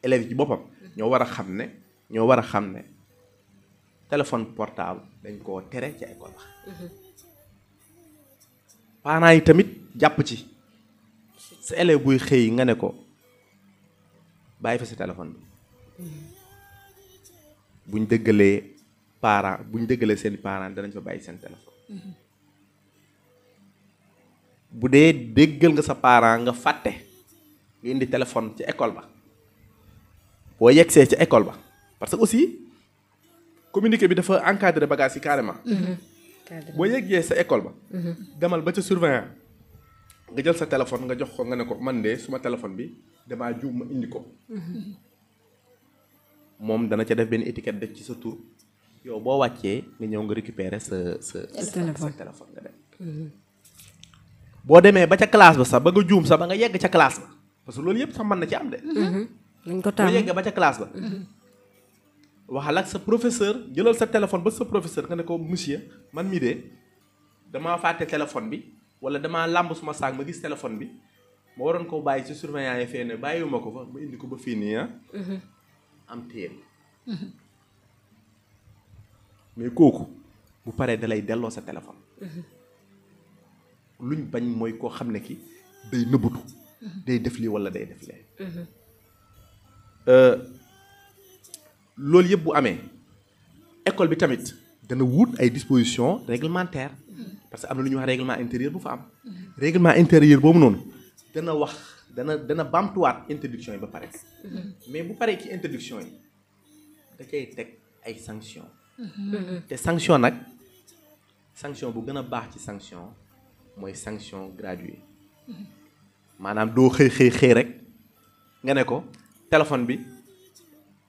élèves yi ci boppam ñoo war a xam ne téléphone portable dañ koo tere ca école ba. parents yi tamit jàpp ci sa élève buy xëy nga ne ko bàyyi fa sa téléphone bi. buñ dëggalee seen parents danañ fa bàyyi seen téléphone. bu dee déggal nga sa parent nga fàtte nga indi téléphone ci école ba boo yegsee ci école ba parce que aussi communiqué bi dafa encadré bagage yi carrément. boo yeggee sa école ba. demal ba ca surveillant nga jël sa téléphone nga jox ko nga ne ko man de suma téléphone bi damaa juum ma indi ko. moom dana ca def benn étiquette def ci sa tur yow boo wàccee nga ñëw nga récupérer sa téléphone nga dem. boo demee ba ca classe ba sax ba nga juum sax ba nga yegg ca classe ba parce que loolu yëpp sax mën na ci am de. dañ ko tàmm boo yeggee ba ca classe ba. waxal ak sa professeur jëlal sa téléphone ba sa professeur nga ne ko monsieur man mii de damaa fàtte téléphone bi wala damaa làmb suma saag ma gis téléphone bi ma waroon koo bàyyi ci surveillant yi fee ne bàyyiwuma ko fa ma indi ko ba fii nii am téye mais kooku bu paree dalay delloo sa téléphone. luñ bañ mooy koo xam ne ki day nëbbatu. day def lii wala day def lee. loolu yëpp bu amee école bi tamit dana wut ay dispositions réglementaires parce que am na lu ñuy wax règlement intérieur bu fa am. règlement intérieur boobu noonu dana wax dana bamtuwaat interdiction yi ba pare. mais bu paree ci interdiction yi da cay teg ay sanctions. te sanction nag sanction bu gën a baax ci sanction mooy sanction graduée maanaam doo xëy rek nga ne ko téléphone bi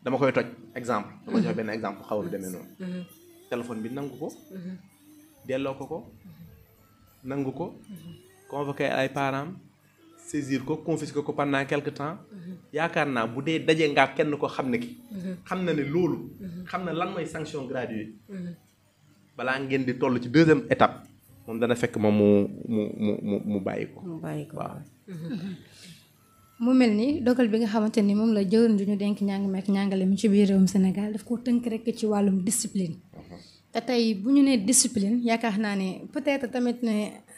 dama koy toj exemple dama joxe benn exemple xaw a demee noonu. téléphone bi nangu ko. delloo ko nangu ko. convoqué ay parents saisir ko confisquer ko pendant quelque temps. yaakaar naa bu dee daje ngaa kenn ko xam ne ki. xam na ne loolu. xam na lan mooy sanction graduée. balaa ngeen di toll ci deuxième étape moom dana fekk moom mu bàyyi ko. waaw. mu mel ni dogal bi nga xamante ni moom la jëwriñ ju ñu denk njàng meek njàngale mi ci biir réewum Sénégal daf ko tënk rek ci wàllum discipline. te tey bu ñu nee discipline yaakaar naa ne peut-être tamit ne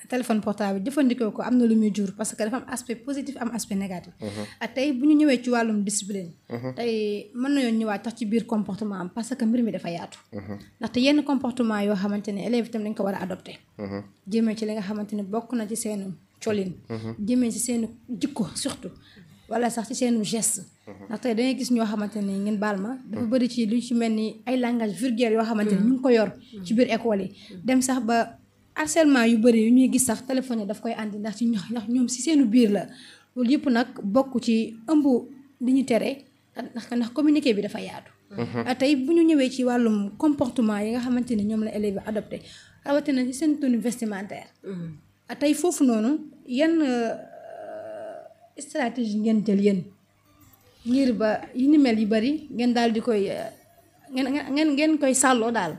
téléphone portable jëfandikoo ko am na lu muy jur parce que dafa am aspect positif am aspect négatif. ak tey bu ñu ñëwee ci wàllum discipline. tey mën nañoo ñëwaat tax ci biir comportement am parce que mbir mi dafa yaatu. ndaxte yenn comportement yoo xamante ne élèves itam dañ ko war a adopté. jëmee ci li nga xamante ne bokk na ci seenu colin. jëmee ci seenu jikko surtout. wala sax ci seenu geste. ndax tey dangay gis ñoo xamante ne ngeen baal ma dafa bëri ci lu ci mel ni ay langage vulgaire yoo xamante ne ñu ngi ko yor ci biir école yi dem sax ba harcèlement yu bëri yu ñuy gis sax téléphone yi daf koy andi ndax ñoom si seenu biir la loolu yëpp nag bokk ci ëmb li ñu tere ndax communiqué bi dafa yaatu. tey bu ñu ñëwee ci wàllum comportement yi nga xamante ne ñoom la élèves yi adopté rawatina ci seen tenue vestimentaire. tey foofu noonu yan stratégie ngeen jël yéen ngir ba yi ni mel yu bari ngeen daal di koy ngeen koy sàlloo daal.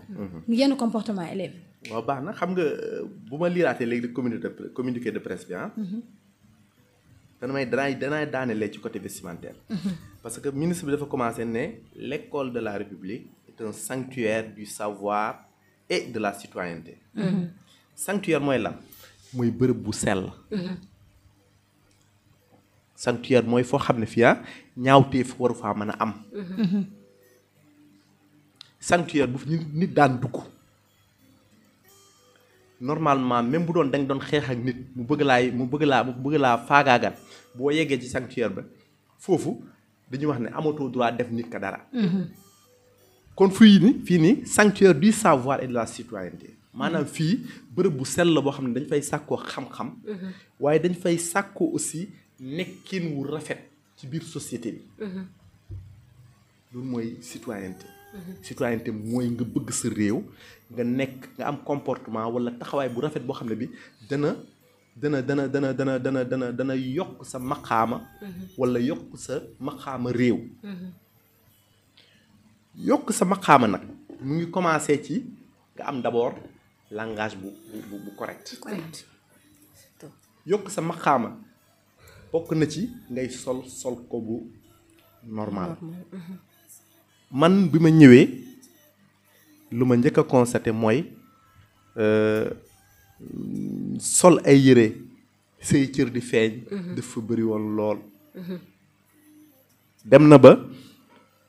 yenn comportement élèves. waaw baax na xam nga bu ma liiraatee léegi communiqué de presse bi danay daanelee ci côté vestimentaire. parce que ministre bi dafa commencé ne l'école de la République est un sanctuaire du savoir et de la citoyenneté. sanctuaire mooy lan mooy bërëb bu sell. sanctuaire mooy foo xam ne fii ñaawteef waru faa mën a am. sanctuaire bu fi nit daan dugg normalement même bu doon da nga doon xeex ak nit mu bëgg laa faagaagal boo yeggee ci sanctuaire ba foofu dañuy wax ne amatoo droit def nit ka dara. kon fii nii sanctuaire du savoir et de la citoyenneté maanaam fii bërëb bu sell la boo xam ne dañ fay sàkkoo xam-xam. waaye dañ fay sàkkoo aussi nekkin wu rafet ci biir société bi. loolu mooy citoyenneté. citoyenneté mooy nga bëgg sa réew nga am comportement wala taxawaay bu rafet boo xam ne bi dana yokk sa maqaama. wala yokk sa maqaama réew. yokk sa maqaama nag mu ngi commencé ci nga am d'abord langage bu correct. yokk sa maqaama bokk na ci ngay sol ko bu normal. man bi ma ñëwee lu ma njëkk a constaté mooy sol ay yére say cër di feeñ. dafa bëri woon lool. dem na ba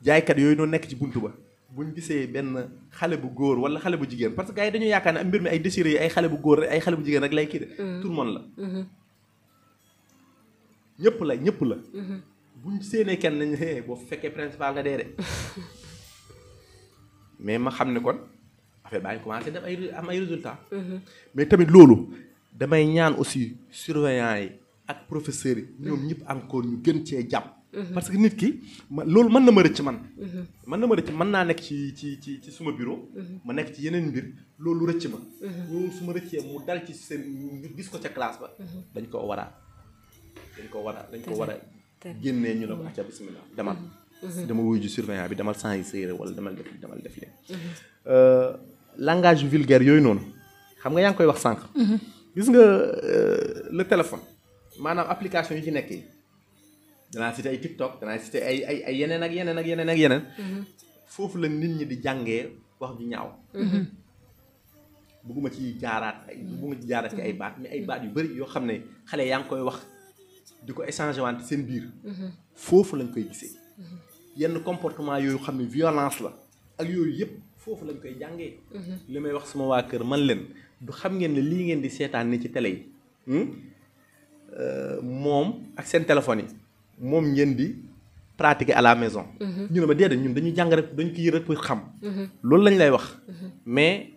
jaaykat yooyu noonu nekk ci buntu ba buñ gisee benn xale bu góor wala xale bu jigéen parce que gars yi dañoo yaakaar ne mbir mi ay déchiré yi ay xale bu góor ay xale bu jigéen rek lay kii de. tout le monde la. ñëpp la. buñ séenee kenn nañ boo fekkee principal nga dee de mais ma xam ne kon affaire baa ngi commencé def am ay résultats. mais tamit loolu damay ñaan aussi surveillants yi ak professeurs yi ñoom ñëpp encore ñu gën cee jàpp. parce que nit ki loolu mën na ma rëcc man. mën naa nekk ci suma bureau. ma nekk ci yeneen mbir loolu rëcc ma. loolu su ma rëccee mu dal ci seen ñu gis ko ca classe ba. dañ ko war a génnee ñu la ko acca bismillah demal. dama wuyu ji surveillant bi demal sans yi séeré wala demal def leen. langage vulgaire yooyu noonu xam nga yaa ngi koy wax sànq. gis nga le téléphone maanaam application yi ci nekk yi danaa cité ay TikTok danaa cité ay yeneen ak yeneen. foofu la nit ñi di jàngee wax ju ñaaw. bëgguma ci jaaraat ci ay baat mais ay baat yu bari yoo xam ne xale yaa ngi koy wax di ko échanger wante seen biir. foofu lañ koy gisee. yenn comportement yooyu xam ne violence la ak yooyu yëpp foofu lañ koy jàngee. li may wax suma waa kër man leen du xam ngeen ne lii ngeen di seetaan ni ci télé yi moom ak seen téléphone yi moom ngeen di pratiquer à la maison. ñu ne ma déedéet ñun dañuy jàng rek dañ ko yër rek pour xam. loolu lañ lay wax. mais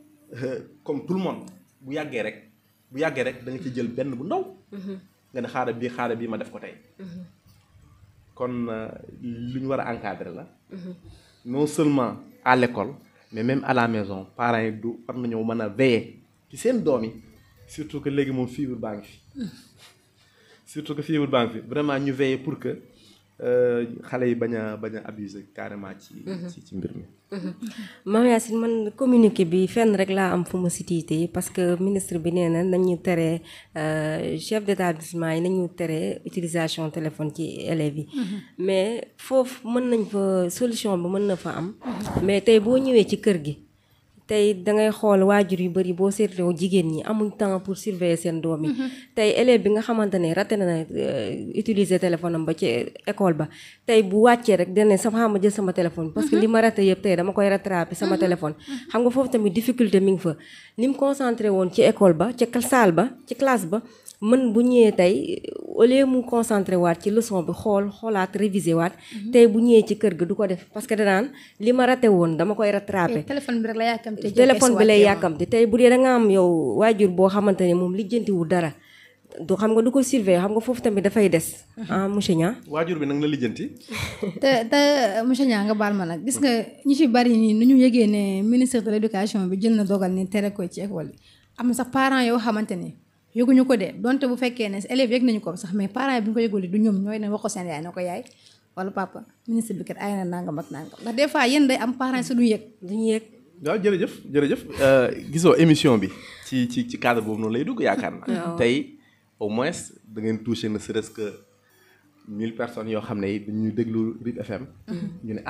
comme tout le monde bu yàggee rek da nga ci jël benn bu ndaw. nga ne xaaral bii ma def ko tey. kon lu ñu war a encadrer la. non seulement à l'école mais même à la maison parents yi du war nañoo mën a veiller ci seen doom yi surtout que léegi moom fibre baa ngi fi vraiment ñu veiller pour que xale yi bañ a abuser carrément ci mbir mi. Mame Yacine man communiqué bi fenn rek laa am fu ma cité parce que ministre bi nee na nañu tere chef d'établissement yi nañu tere utilisation téléphone ci élèves yi. mais foofu mën nañ fa solution bi mën na fa am. mais tey boo ñëwee ci kër gi tey dangay xool waajur yu bari boo seetloo jigéen ñi amuñ temps pour surveiller seen doom yi. tey élève bi nga xamante ne raté na utiliser téléphone am ba ci école ba tey bu wàccee rek dana sama jël sama téléphone. parce que li ma raté yëpp tey dama koy rattraper sama téléphone. xam nga foofu tamit difficulté mi ngi fa ni mu concentré woon ci école ba ci salle ba ci classe ba mën bu ñëwee tey au lieu mu concentré waat ci leçon bi xoolaat réviser waat. tey bu ñëwee ci kër ga du ko def parce que danaan li ma raté woon dama koy rattraper. téléphone bi rek la yàkkamte. téléphone bi lay yàkkamte tey bu dee da nga am yow waajur boo xamante ne moom lijjantiwul dara du xam nga du ko surveiller xam nga foofu tamit dafay des. monsieur Niang. waajur bi nag la lijjanti. te monsieur Niang nga baal ma nag gis nga ñi ci bari nii nu ñu yëgee ne ministre de l'éducation bi jël na dogal ni tere ko ci école yi am na sax parents yoo xamante ni. yëguñu ko de donte bu fekkee ne élèves yëg nañu ko sax mais parents yi bu ñu ko yëgul du ñoom ñooy ne wax ko seen yaay na ko yaay wala papa ministre bi kat ay na nangam ak nangam ndax des fois yéen day am parents yi su duñu yëg. waaw jërëjëf gisoo émission bi ci cadre boobu noonu lay dugg yaakaar naa. tey au moins da ngeen touché ne serait-ce que 1000 personnes yoo xam ne dañuy déglu RIP FM. ñu ne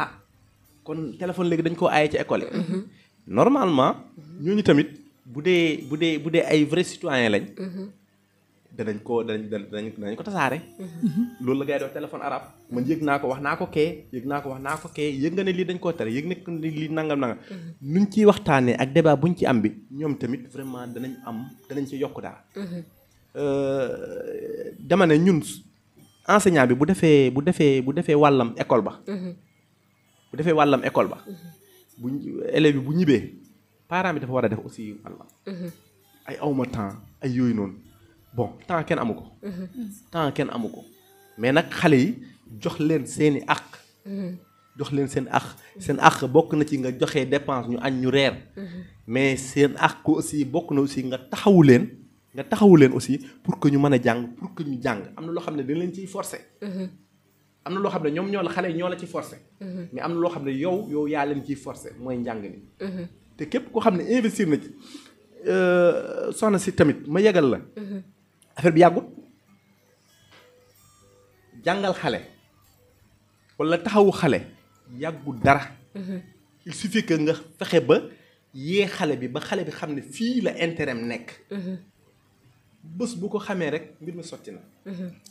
kon téléphone léegi dañ koo aaye ci école yi. normalement ñooñu tamit. bu dee ay vrai citoyen lañ. danañ ko tasaare. loolu la gars yi def téléphone arabe man yëg naa ko wax naa ko kee yëg nga ne lii dañ koo tere yëg ne lii nangam. nuñ ciy waxtaanee ak débat buñ ci am bi ñoom tamit vraiment danañ ci yokk daal. dama ne ñun enseignant bi bu defee wàllam école ba. bu élève bi bu ñibbee. parent bi dafa war a def aussi wàllam. ay awma temps ay yooyu noonu bon temps kenn amu ko. mais nag xale yi jox leen seeni àq. seen àq bokk na ci nga joxe dépense ñu añ ñu reer. mais seen àq aussi bokk na aussi nga taxawu leen aussi pour que ñu mën a jàng pour que ñu jàng am na loo xam ne dañ leen ciy forcer. am na loo xam ne ñoom xale yi ñoo la ci forcer. mais am na loo xam ne yow yaa leen ciy forcer mooy njàng mi. te képp koo xam ne investir na ci soxna si tamit ma yegal la. affaire bi yàggut jàngal xale walla taxawu xale yàggut dara. il suffit que nga fexe ba yee xale bi ba xale bi xam ne fii la intérêt am nekk. bés bu ko xamee rek mbir mi sotti na.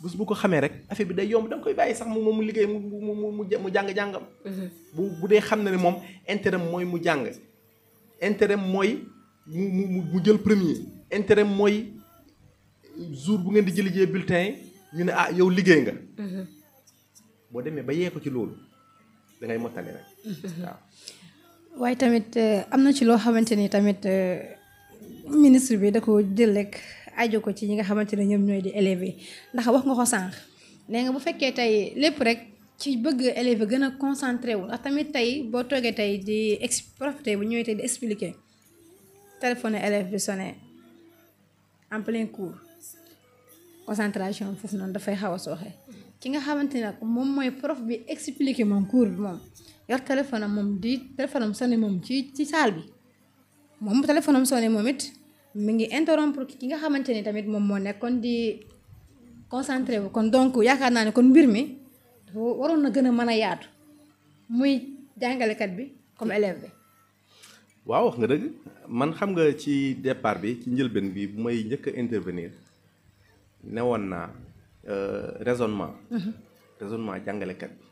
bés bu ko xamee rek affaire bi day yomb da nga koy bàyyi sax mu liggéey mu jàng-jàngam. bu dee xam na ne moom intérêt mooy mu jàng. intérêt mooy mu jël premier intérêt mooy jour bu ngeen di jëlijee bulletin yi ñu ne yow liggéey nga. boo demee ba yee ko ci loolu da ngay mottali rek. waaw. waaye tamit am na ci loo xamante ni tamit ministre bi da ko jël rek aju ko ci ñi nga xamante ne ñoom ñooy di élèves yi ndax wax nga ko sànq nee nga bu fekkee tey lépp rek. ci bëgg élève gën a concentré wu ndax tamit tey boo toogee tey di profité bu ñëwee tey di expliquer téléphone élève bi sonné en plein cours concentration foofu noonu dafay xaw a sooxe ki nga xamante ne nag moom mooy prof bi expliquer moom cours bi moom yor téléphone am moom di téléphone am sonné moom ci salle bi moom téléphone am sonné moom it mi ngi interrompre ki nga xamante ni tamit moom moo nekkoon di concentré wu kon donc yaakaar naa ne kon mbir mi waroon na gën a mën a yaatu muy jàngalekat bi comme élève bi. waaw wax nga dëgg man xam nga ci départ bi ci njëlbeen bi bu may njëkk a intervenir newoon naa raisonnement jàngalekat bi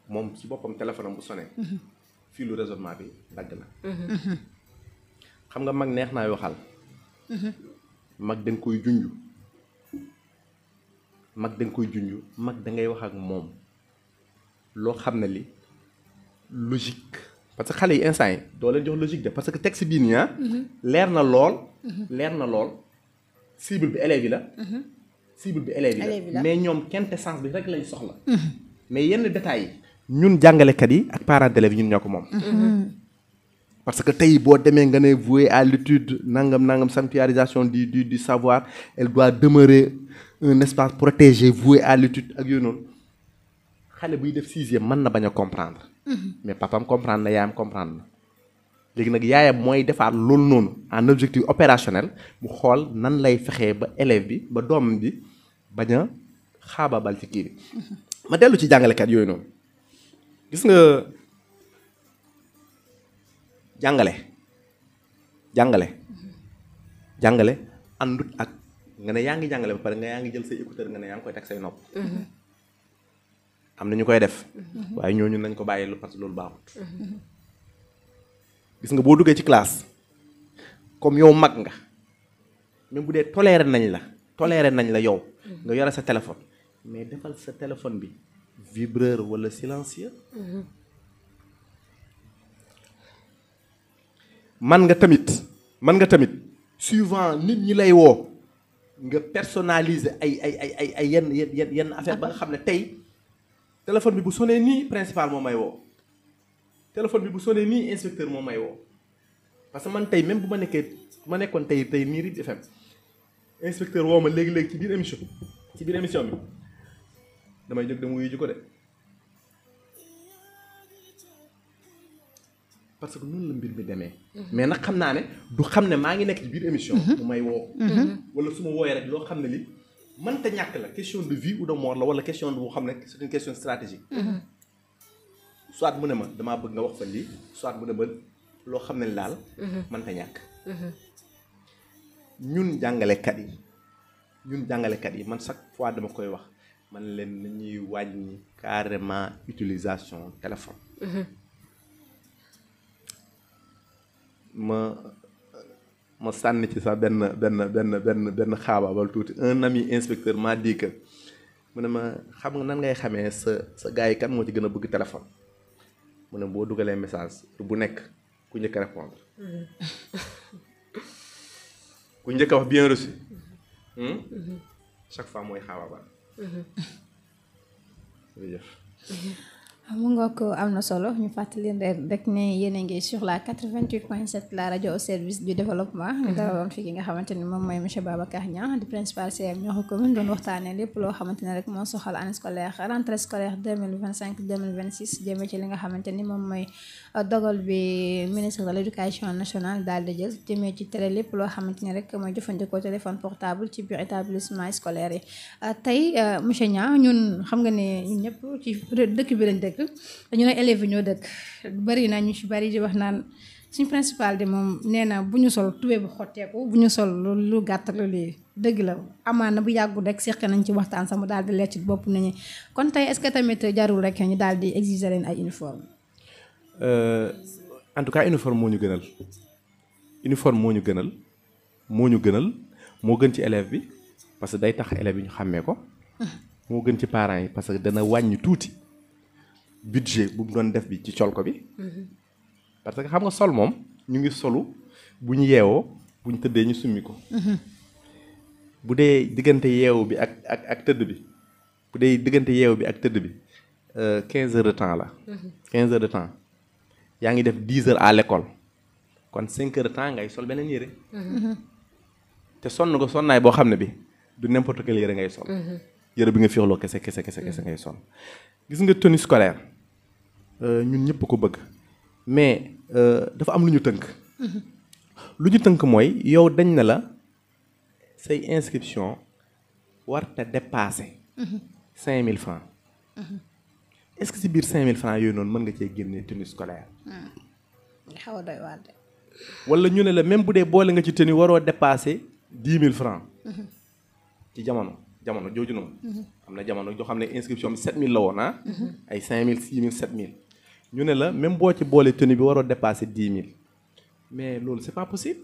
moom ci boppam téléphone am bu sonné fii lu raisonnement bi dagg na xam nga mag neex naa waxal mag da nga koy junj mag da ngay wax ak moom loo xam ne li logique parce que xale yi instant yi doo leen jox logique de parce que texte bii nii leer na lool cible bi élèves yi la cible bi élèves yi la mais ñoom quintessence bi rek lañ soxla mais yenn détails yi ñun jàngalekat yi ak parents d'élèves yi ñun ñoo ko moom parce que tey boo demee nga ne voué à l'étude nangam sanctuarisation du savoir elle doit demeurer un espace protégé voué à l'étude ak yooyu noonu xale buy def 6e mën na bañ a comprendre mais papam comprendre na yaayam comprendre na léegi nag yaayam mooy defaat loolu noonu en objectif opérationnel mu xool nan lay fexee ba élève bi ba doom bi bañ a xaababal ci kii bi ma dellu ci jàngalekat yooyu noonu gis nga jàngale àndut ak nga ne yaa ngi jàngale ba pare nga yaa ngi jël say écouteur nga ne yaa ngi koy teg say nopp am na ñu koy def waaye ñooñu nañ ko bàyyi lu parce que loolu baaxut gis nga boo duggee ci classe comme yow mag nga même bu dee toléré nañ la yow nga yore sa téléphone mais defal sa téléphone bi vibreur wala silencieux man nga tamit suivant nit ñi lay woo nga personnaliser ay yenn affaire ba nga xam ne tey téléphone bi bu sonné nii principal moo may woo téléphone bi bu sonné nii inspecteur moo may woo parce que man tey même bu ma nekkoon tey nii RIP FM inspecteur woo ma léegi-léegi ci biir émission bi damay jóg dama wuyu ji ko de parce que noonu la mbir mi demee mais nag xam naa ne du xam ne maa ngi nekk ci biir émission mu may woo wala su ma wooyee rek loo xam ne li mënta ñàkk la question de vie ou de mort la wala question boo xam ne c'est une question stratégique soit mu ne ma damaa bëgg nga wax fa lii soit mu ne ma loo xam ne laal mënta ñàkk ñun jàngalekat yi man chaque fois dama koy wax man leen nañuy wàññi carrément utilisation téléphone ma sànni ci sax benn xaabaabal tuuti un ami inspecteur m'a dit que mu ne ma xam nga nan ngay xamee sa gars yi kan moo ci gën a bëgg téléphone mu ne boo dugalee message bu nekk ku njëkk a répondre ku njëkk a wax bien reçu chaque fois mooy xaabaabal jërëjëf mu nga ko am na solo ñu fàttali leen rek ne yéen a ngi sur la 88.7 la rajo au service du développement ñu dalaloon fi ki nga xamante ni moom mooy monsieur Babacar Niang di principal CM Niokh commune doon waxtaanee lépp loo xamante ne rek moo soxal année scolaire rentrée scolaire 2025-2026 jëmee ci li nga xamante ni moom mooy dogal bi ministre de l'éducation nationale daal di jël jëmee ci tere lépp loo xamante ni rek mooy jëfandikoo téléphone portable ci biir établissement scolaire yi tey monsieur Niang ñun xam nga ne ñun ñëpp ci dëkk bi lañ dëkk dañu ne élèves yi ñoo dëkk bari na ñu ci bari di wax naan suñ principal de moom nee na bu ñu sol tubéy bu xotteeku bu ñu sol lu gàtt lu lii dëgg la amaana bu yàggul rek seq nañ ci waxtaan sax mu daal di leer ci bopp nañu kon tey est-ce que tamit jarul rek ñu daal di exiger leen ay uniforme en tout cas uniforme moo ñu gënal moo gën ci élève bi parce que day tax élève yi ñu xàmmee ko moo gën ci parents yi parce que dana wàññi tuuti budget bu mu doon def bi ci col ko bi parce que xam nga sol moom ñu ngi solu bu ñu yeewoo bu ñu tëddee ñu summi ko bu dee diggante yeewu bi ak tëdd bi bu dee diggante yeewu bi ak tëdd bi 15 heures de temps la 15 heures de temps yaa ngi def 10 heures à l'école kon 5 heures de temps ngay sol beneen yére te sonn ko sonnaay boo xam ne bi du n'importe quel yére ngay sol yére bi nga fiixloo kese ngay sol gis nga tenue scolaire ñun ñëpp ko bëgg mais dafa am lu ñu tënk mooy yow dañ na la say inscription warta dépasser 5000 francs est-ce que si biir 5000 francs yooyu noonu mën nga cee génne tenue scolaire xaw a doy waar de wala ñu ne la même bu dee boole nga ci tenue waroo dépasser 10 000 francs ci jamono jamono jooju noonu. am na jamono joo xam ne inscription bi 7000 la woon ah. ay 5000 6000 7000. ñu ne la même boo ci boole tenue bi waroo dépasser 10 000 mais loolu c'est pas possible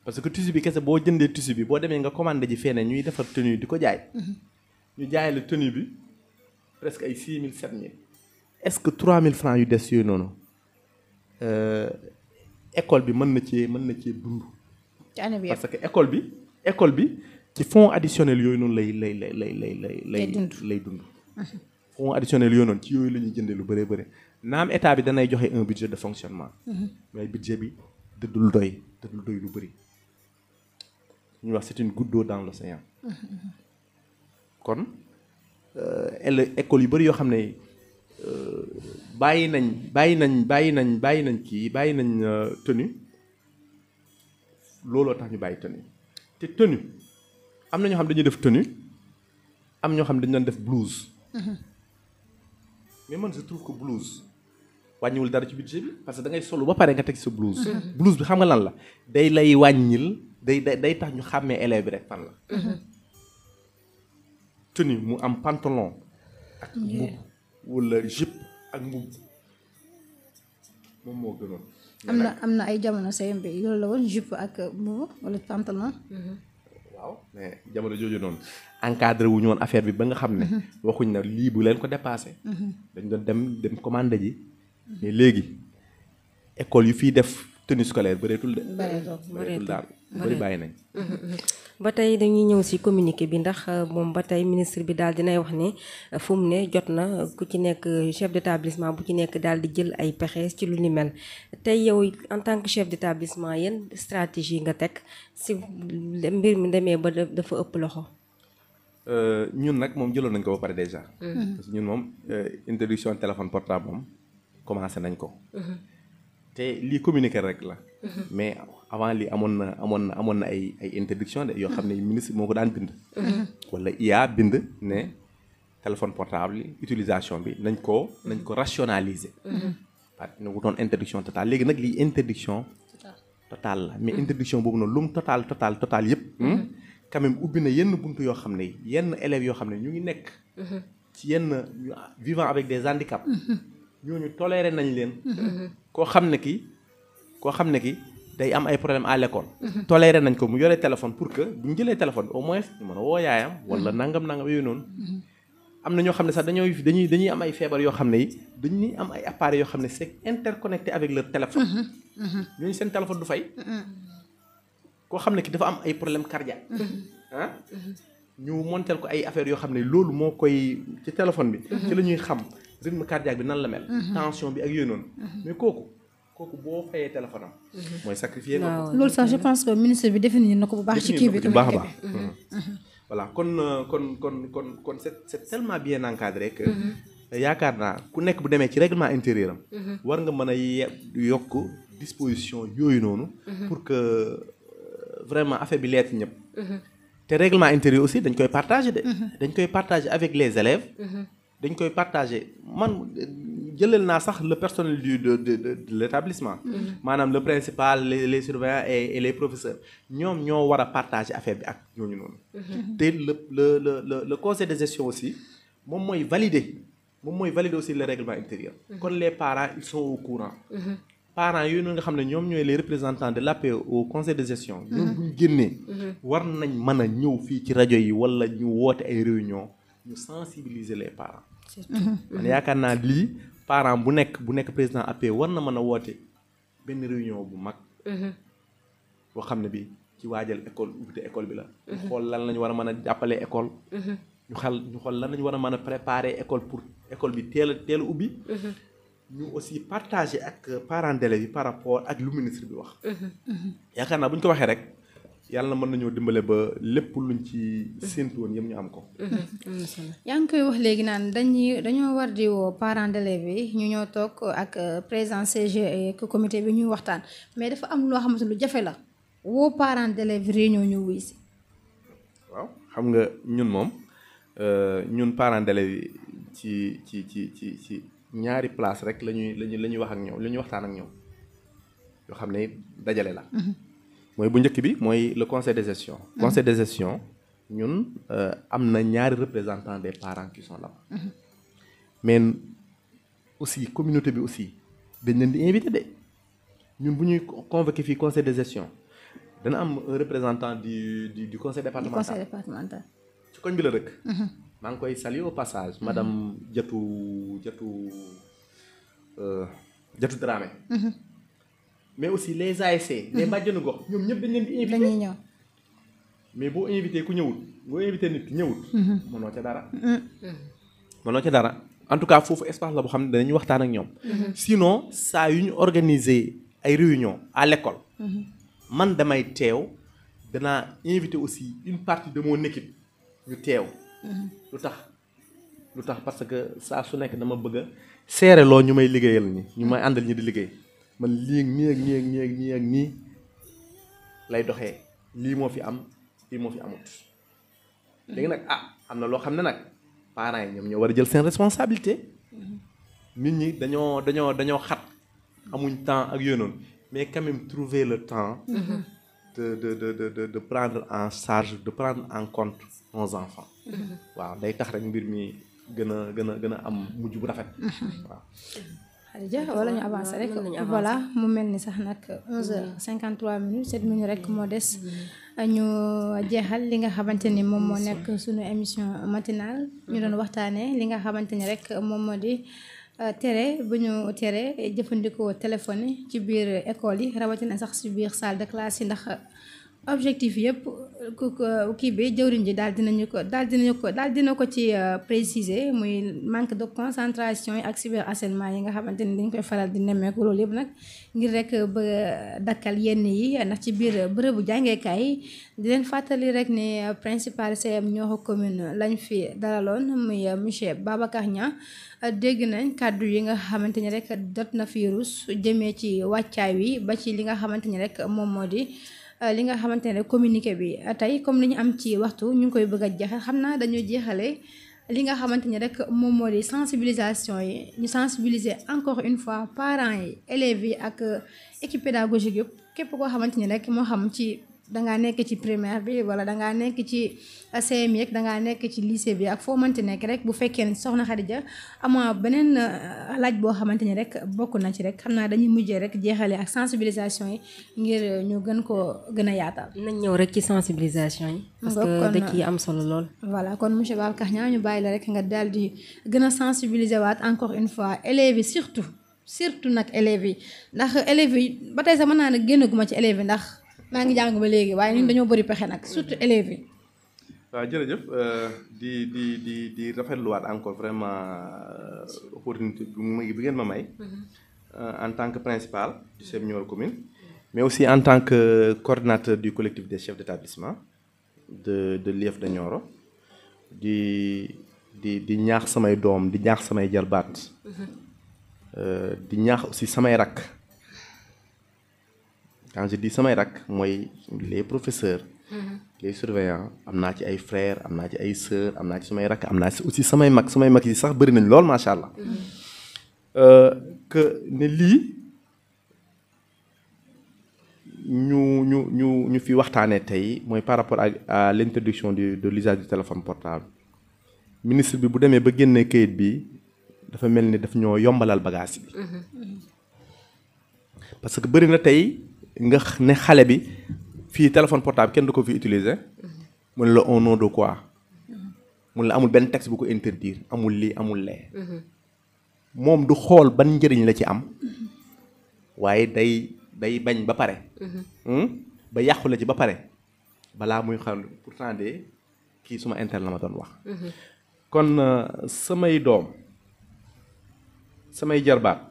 parce que tissu bi kese boo jëndee tissu bi boo demee nga commandé ji feneen ñuy defar tenue di ko jaay. ñu jaay la tenue bi presque ay 6000 7000. est-ce que 3000 francs yu des yooyu noonu école bi mën na cee dund. ci année bi parce que école bi ci fonds additionnels yooyu noonu lay dund. fonds additionnels yooyu noonu ci yooyu la ñuy jëndee lu bëree bëri naam état bi danay joxe un budget de fonctionnement. mais budget bi dëddul doy lu bëri. ñuy wax c'est une goutte d'eau dans l'océan. kon école yu bëri yoo xam ne bàyyi nañ tenue looloo tax ñu bàyyi tenue te tenue am na ñoo xam dañuy def tenue am ñoo xam dañu doon def blouse. mais man je trouve que blouse wàññiwul dara ci budget bi parce que da ngay solu ba pare nga teg sa blouse. blouse bi xam nga lan la day lay wàññil day tax ñu xàmmee élève bi rek fan la. tenue mu am pantalon ak mbubb wala jupe ak mbubb moom moo gënoon. am na ay jamono CMB loolu la woon jupe ak mbubb wala pantalon. waaw mais jamono jooju noonu encadré wu ñu woon affaire bi ba nga xam ne. waxuñ na lii bu leen ko dépassé. dañ doon dem commandé ji. mais léegi école yu fiy def tenue scolaire bëreetul de. bëreetul daal bëri bàyyi nañ. ba tey dañuy ñëw ci communiqué bi ndax moom ba tey ministre bi daal dinay wax ne fu mu ne jot na ku ci nekk chef d'établissement bu ci nekk daal di jël ay pexe ci lu ni mel tey yow en tant que chef d'établissement yéen stratégie nga teg ci mbir mi demee ba dafa ëpp loxo. ñun nag moom jëloon nañ ko ba pare déjà. parce que ñun moom introduction téléphone portable moom commencé nañ ko. te lii communiqué rek la. mais avant lii amoon na ay interdiction de yoo xam ne ministre moo ko daan bind. wala IA bind ne téléphone portable utilisation bi nañ ko rationaliser. parce que wutoon interdiction totale léegi nag lii interdiction totale la mais interdiction boobu noonu lu mu total yëpp. quand même ubbi na yenn buntu yoo xam ne yenn élèves yoo xam ne ñu ngi nekk. ci yenn vivant avec des handicaps. ñooñu toléré nañ leen. koo xam ne ki day am ay problème à l'école. toléré nañ ko mu yore téléphone pour que bu ñu jëlee téléphone au moins ñu mën a woo yaayam wala nangam yooyu noonu. am na ñoo xam ne sax dañuy am ay feebar yoo xam ne yi dañuy am ay appareils yoo xam ne c'est interconnecté avec leur téléphone. ñooñu seen téléphone du fay. koo xam ne ki dafa am ay problème cardiaque. ñu monteel ko ay affaires yoo xam ne loolu moo koy ci téléphone bi. ci la ñuy xam rythme cardiaque bi nan la mel. tension bi ak yooyu noonu. mais kooku boo fayee téléphone am. mooy sacrifier nga ko. loolu sax je pense que ministre bi définir na ko bu baax. ci kii bi baax a baax. voilà kon c'est tellement bien encadré que. yaakaar naa ku nekk bu demee ci règlement intérieur am. war nga mën a yokk disposition yooyu noonu. pour que vraiment affaire bi leer ci ñëpp. te règlement intérieur aussi dañ koy partager de. dañ koy partager avec les élèves. dañ koy partager man jëlal naa sax le personnel de l'établissement. maanaam le principal les surveillants et les professeurs ñoom ñoo war a partager affaire bi ak ñooñu noonu. te le conseil de gestion aussi moom mooy valider aussi le règlement intérieur. kon les parents ils sont au courant. parents yooyu noonu nga xam ne ñoom ñooy les représentants de l'APE au conseil de gestion. ñoom bu ñu génnee. war nañ mën a ñëw fii ci rajo yi wala ñu woote ay réunion ñu sensibiliser les parents. man yaakaar naa lii parent bu nekk président APE war na mën a woote benn réunion bu mag. boo xam ne bi ci waajal école ubbite école bi la. ñu xool lan lañu war a mën a jàppale école. ñu xool lan lañu war a mën a préparer école pour école bi teel a ubbi. ñu aussi partager ak parents d'élèves yi par rapport ak lu ministre bi wax. yaakaar naa bu ñu ko waxee rek yàlla mën nañoo dimbale ba lépp luñ ci séntu woon yëpp ñu am ko. yaa ngi koy wax léegi naan dañoo war di woo parents d'élèves yi ñu ñoo toog ak président CG ak comité bi ñuy waxtaan mais dafa am loo xamante lu jafe la woo parents d'élèves réunion ñu wuy si. waaw xam nga ñun moom ñun parents d'élèves yi ci ñaari place rek la ñuy wax ak ñoom la ñuy waxtaan ak ñoom yoo xam ne dajale la. mooy bu njëkk bi mooy le conseil de gestion. conseil de gestion ñun am na ñaari représentants des parents qui sont là mais aussi communauté bi aussi dañ leen di invité de ñun bu ñuy convoqué fii conseil de gestion dana am un représentant du conseil départemental ci koñ bi la dëkk maa ngi koy saluer au passage madame Diatou Dramé mais aussi les ASC les bàjjenu gox ñoom ñëpp dañ leen di invité dañuy ñëw mais boo invité ku ñëwut boo invité nit ki ñëwut mënoo ca dara en tout cas foofu espace la boo xam ne danañu waxtaan ak ñoom sinon saa yu ñu organiser ay réunion à l'école man damay teew danaa invité aussi une partie de mon équipe ñu teew lu tax parce que saa su nekk dama bëgg a seere loo ñu may liggéeyal ñi ñu may àndal ñi di liggéey man lii nii ak nii lay doxee lii moo fi am lii moo fi amut léegi nag am na loo xam ne nag parents yi ñoom ñoo war a jël seen responsabilité nit ñi dañoo xat amuñ temps ak yooyu noonu mais quand même trouver le temps de prendre en charge de prendre en compte nos enfants waaw day tax rek mbir mi gën a am mujj bu rafet waaw Khadija wala ñu avancé rek voilà mu mel ni sax nag 11h53 7 minutes rek moo des ñu jeexal li nga xamante ni moom moo nekk suñu émission matinale ñu doon waxtaanee li nga xamante ni rek moom moo di tere bu ñu tere jëfandikoo téléphone yi ci biir école yi rawatina sax ci biir salle de classe yi ndax objectif yëpp kii bi jëwriñ ji daal dina ko ci préciser muy manque de concentration yi ak cyberharcèlement yi nga xamante ni dañ koy faral di nemmeeku loolu yëpp nag ngir rek ba dakkal yenn yi ndax ci biir bërëbu jàngeekaay yi di leen fàttali rek ni principal CM Nioro commune lañ fi dalaloon muy monsieur Babacar Niang dégg nañ kàddu yi nga xamante ni rek jot na fi rus jëmee ci wàccaay wi ba ci li nga xamante ni rek moom moo di li nga xamante ne communiqué bi tey comme li ñu am ci waxtu ñu ngi koy bëgg a jeexal xam naa dañuy jeexale li nga xamante ni rek moom moo di sensibilisation yi ñu sensibiliser encore une fois parents yi élèves yi ak équipe pédagogique yëpp képp koo xamante ni rek moo xam ci dangaa nekk ci primaire bi wala dangaa nekk ci CM yeeg dangaa nekk ci lycée bi ak foo mënti nekk rek bu fekkee ne soxna Khadija amoo beneen laaj boo xamante ni rek bokk na ci rek xam naa dañuy mujjee rek jeexale ak sensibilisation yi ngir ñu gën a yaatal. nañ ñëw rek ci sensibilisation yi. parce que da ciy am solo lool. voilà kon monsieur Babacar Niang ñu bàyyi la rek nga daal di gën a sensibiliser waat encore une fois élèves yi surtout nag élèves yi ndax élèves yi ba tey sax mën naa ne génnaguma ci élèves yi ndax. maa ngi jàng ba léegi waaye ñun dañoo bëri pexe nag surtout élèves yi. waaw jërëjëf di rafetluwaat encore vraiment opportunité bi ngeen ma may. En tant que principal du CEM Nioro commune. mais aussi en tant que coordinateur du collectif des chefs d'établissement de l'IEF de Nioro di ñaax samay doom di ñaax samay jarbaat. di ñaax aussi samay rakk. quand je dis samay rak mooy les professeurs les surveillants am naa ci ay frères am naa ci ay sœurs am naa ci samay rak am naa ci aussi samay mag yi sax bëri nañ lool macha allah que ne lii ñu fi waxtaanee tey mooy par rapport à l'interdiction de l'usage du téléphone portable ministre bi bu demee ba génnee kayit bi dafa mel ni daf ñoo yombalal bagage bi parce que bëri na tey nga ne xale bi fii téléphone portable kenn du ko fi utiliser mu ne la au nom de quoi mu ne la amul benn texte bu ko interdire amul lii amul lee moom du xool ban njëriñ la ci am waaye day bañ ba pare ba yàqu la ci ba pare balaa muy xam pourtant de kii suma interne la ma doon wax kon samay doom samay jarbaat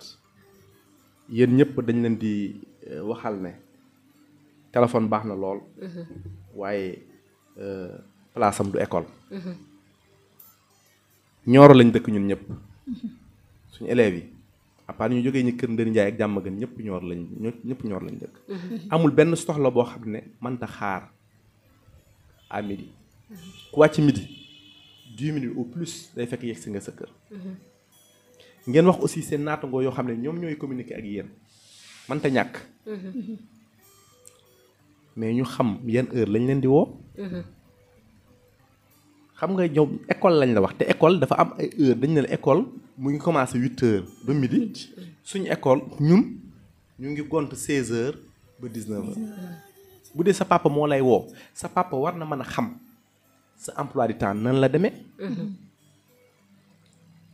yéen ñëpp dañ leen di waxal ne téléphone baax na lool waaye place am du école Nioro lañ dëkk ñun ñëpp suñu élèves yi à part ñu jógee ñu kër Ndër Njaay ak jàmm gën ñëpp Nioro lañ dëkk amul benn soxla boo xam ne mënta xaar à midi ku wàcc midi 10 minutes au plus day fekk yegg si nga sa kër ngeen wax aussi seen naatangoo yoo xam ne ñoom ñooy communiquer ak yéen mënta ñàkk mais ñu xam yan heure lañ leen di woo xam nga ñoom école lañ la wax te école dafa am ay heure dañ ne la école mu ngi commencé 8h ba midi suñu école ñun ñu ngi gont 16h ba 19h bu dee sa papa moo lay woo sa papa war na mën a xam sa emploi du temps nan la demee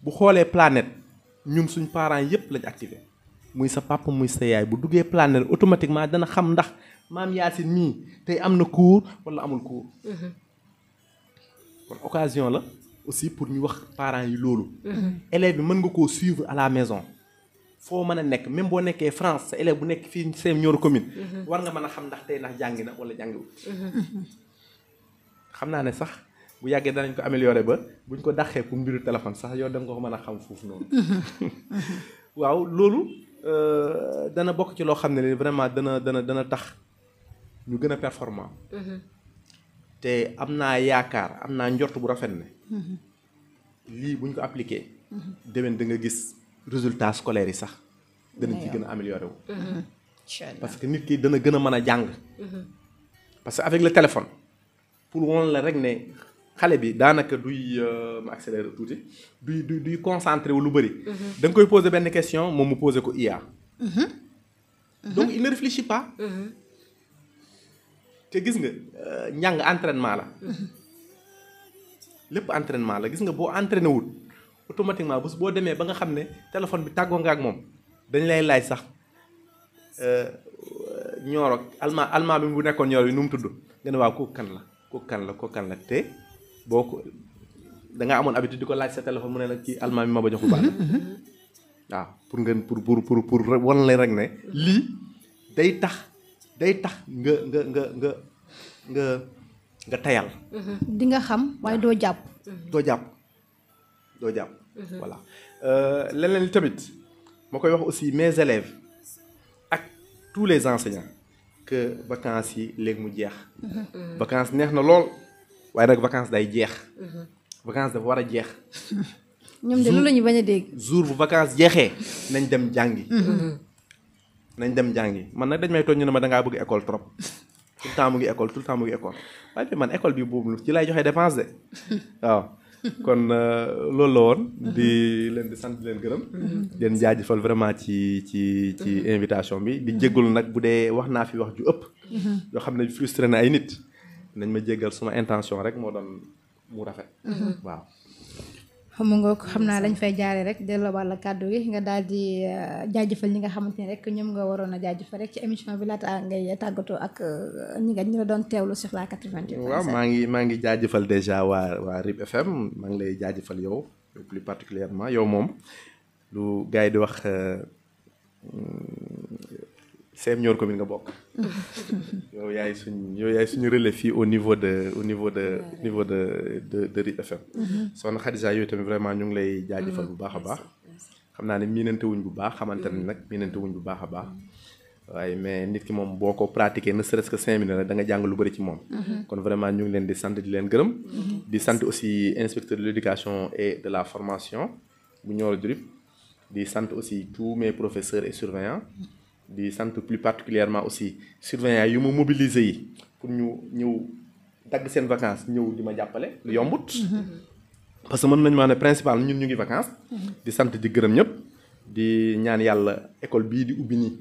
bu xoolee planète ñun suñ parents yépp lañ activé muy sa papa muy sa yaay bu duggee planète automatiquement dana xam ndax maam Yacine mii tey am na cours wala amul cours kon occasion la aussi pour ñu wax parents yi loolu élève bi mën nga koo suivre à la maison foo mën a nekk même boo nekkee France sa élève bu nekk fii seen Nioro commune war nga mën a xam ndax tey ndax jàngi na wala jàngiwul xam naa ne sax bu yàggee danañ ko améliorer ba buñ ko dàqee pour mbiru téléphone sax yow da nga ko mën a xam foofu noonu waaw loolu dana bokk ci loo xam ne vraiment dana tax ñu gën a performant te am naa yaakaar am naa njort bu rafet ne lii buñ ko appliqué déwén da nga gis résultat scolaire yi sax danañ ci gën a amélioré wu parce que nit ki dana gën a mën a jàng parce que avec le téléphone pour woon la rek ne xale bi daanaka duy ma accéléré tuuti duy concentré wu lu bëri da nga koy poser benn question moom mu poser ko IA donc il ne réfléchit pas te gis nga njàng entraînement la lépp entraînement la gis nga boo entraîné wul automatiquement boo demee ba nga xam ne téléphone bi tàggoo nga ak moom dañ lay laaj sax Nioro almaa bi bu nekkoon Nioro yi nu mu tudd nga ne waaw kooku kan la te boo ko da ngaa amoon habitude di ko laaj sa téléphone mu ne la kii almaa bi ma ba joxu baax waaw pour ngeen pour wan leen rek ne lii day tax nga tayal di nga xam waaye doo jàpp voilà leneen li tamit ma koy wax aussi mes élèves ak tous les enseignants que vacances yi léegi mu jeex vacances neex na lool waaye nag vacances day jeex vacances dafa war a jeex ñoom de loolu la ñu bañ a dégg jour bu vacances jeexee nañ dem jàngi man nag dañ may tooñ ñu ne ma dangaa bëgg école trop tout le temps mu ngi école waaye man école bi boobu ci lay joxe dépense de waaw kon loolu la woon di leen di sant di leen gërëm di leen jaajëfal vraiment ci invitation bi di jéggalu nag bu dee wax naa fi wax ju ëpp yoo xam ne frustré na ay nit nañ ma jéggal suma intention rek moo doon mu rafet waaw xam nga xam naa lañ fay jaare rek delloo wàlla kàddu gi nga daal di jaajëfal ñi nga xamante ne rek ñoom nga waroon a jaajëfal rek ci émission bi laata ngay tàggatoo ak ñi la doon teewlu sur la 88. waaw maa ngi jaajëfal déjà waa RIP FM maa ngi lay jaajëfal yow plus particulièrement yow moom lu gars yi di wax CM Nioro commune nga bokk yow yaay suñu relais fii au niveau de RIP FM soxna Khadija yooyu tamit vraiment ñu ngi lay jaajëfal bu baax a baax xam naa ne miinante wuñ bu baax xamante ne nag miinante wuñ bu baax a baax waaye mais nit ki moom boo ko pratiquer ne serait-ce que 5 minutes rek da nga jàng lu bëri ci moom kon vraiment ñu ngi leen di sant di leen gërëm di sant aussi inspecteur de l'éducation et de la formation bu Nioro du RIP di sant aussi tous mes professeurs et surveillants di sant plus particulièrement aussi surveillants yu ma mobiliser yi pour ñu ñëw dagg seen vacances ñëw di ma jàppale lu yombut parce que mën nañu maa ne principal ñun ñu ngi vacances di sant di gërëm ñëpp di ñaan yàlla école bii di ubbi nii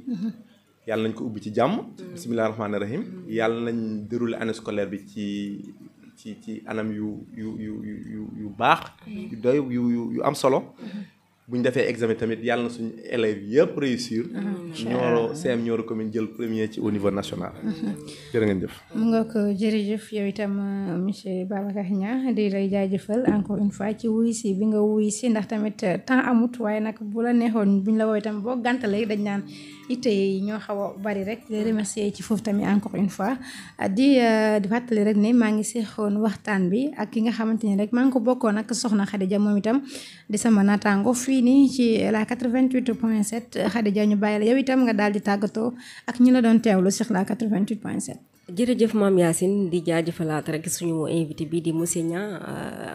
yàlla nañ ko ubbi ci jàmm bisimilah rahmaani rahim yàlla nañ dérouler année scolaire bi ci anam yu baax yu doy yu am solo bu ñu defee examen tamit yàlla na suñu élèves yëpp réussir CM Nioro commune jël premier ci au niveau national jërë ngeen jëf mu nga ko jërëjëf yow itam monsieur Babacar Niang di lay jaajëfal encore une fois ci wuy si bi nga wuy si ndax tamit temps amut waaye nag bu la neexoon buñ la woowee tamit boo gàntalee dañ naan itte yi ñoo xaw a bari rek di remercier ci foofu tamit encore une fois di fàttali rek ne maa ngi seexoon waxtaan bi ak ki nga xamante ni rek maa ngi ko bokkoon ak soxna Khadija moom itam di sama naataango fii nii ci la 88.7 Khadija ñu bàyyi la yow itam nga daal di tàggatoo ak ñi la doon teewlu sur la 88.7 jërëjëf maam Yacine di jaajëfalaat rek suñu invité bi di monsieur Niang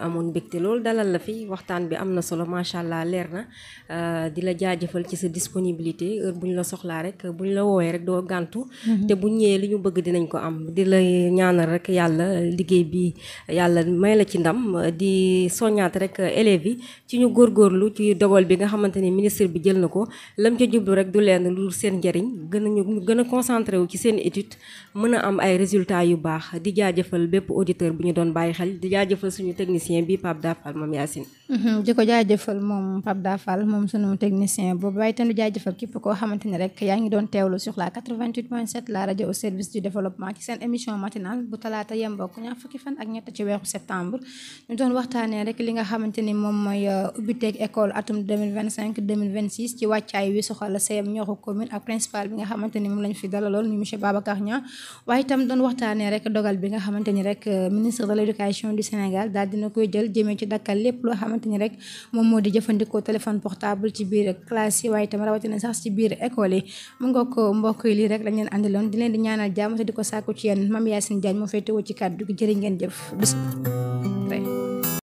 amoon mbégte loolu dalal la fi waxtaan bi am na solo macha allah leer na di la jaajëfal ci sa disponibilité heure bu ñu la soxlaa rek bu ñu la woowee rek doo gàntu. te bu ñëwee li ñu bëgg dinañ ko am di la ñaanal rek yàlla liggéey bi yàlla may la ci ndam di soññaat rek élèves yi ci ñu góorgóorlu ci dogal bi nga xamante ni ministre bi jël na ko lam ca jublu rek du leen lu seen njëriñ gën a concentré wu ci seen étude mën a am ay résultats yu baax di jaajëfal bépp auditeur bu ñu doon bàyyi xel di jaajëfal suñu technicien bi Pape Dafal Mame Yacine. di ko jaajëfal moom Pape Dafal moom suñu technicien boobu waaye tamit jaajëfal képp koo xamante ni rek yaa ngi doon teewlu sur la 88.7 la rajo au service du développement ci seen émission matinale bu talaata yembok ñaar fukki fan ak ñett ci weeru septembre ñu doon waxtaanee rek li nga xamante ni moom mooy ubbiteeg école atum 2025 2026 ci wàccaay wi soxal CM Nioro commune ak principal bi nga xamante ni moom lañ fi dalaloon muy monsieur Babacar Niang waaye itam doon waxtaanee rek dogal bi nga xamante ni rek ministre de l'éducation du Sénégal daal dina koy jël jëmee ci dakkal lépp loo xamante ni rek moom moo di jëfandikoo téléphone portable ci biir classe yi waaye itam rawatina sax ci biir école yi mu nga ko mbokk yi lii rek lañ leen andiloon di leen di ñaanal jàmm te di ko sàkku ci yéen Mame Yacine Diagne moo féetewoo ci kàddu gi jërë ngeen jëf bis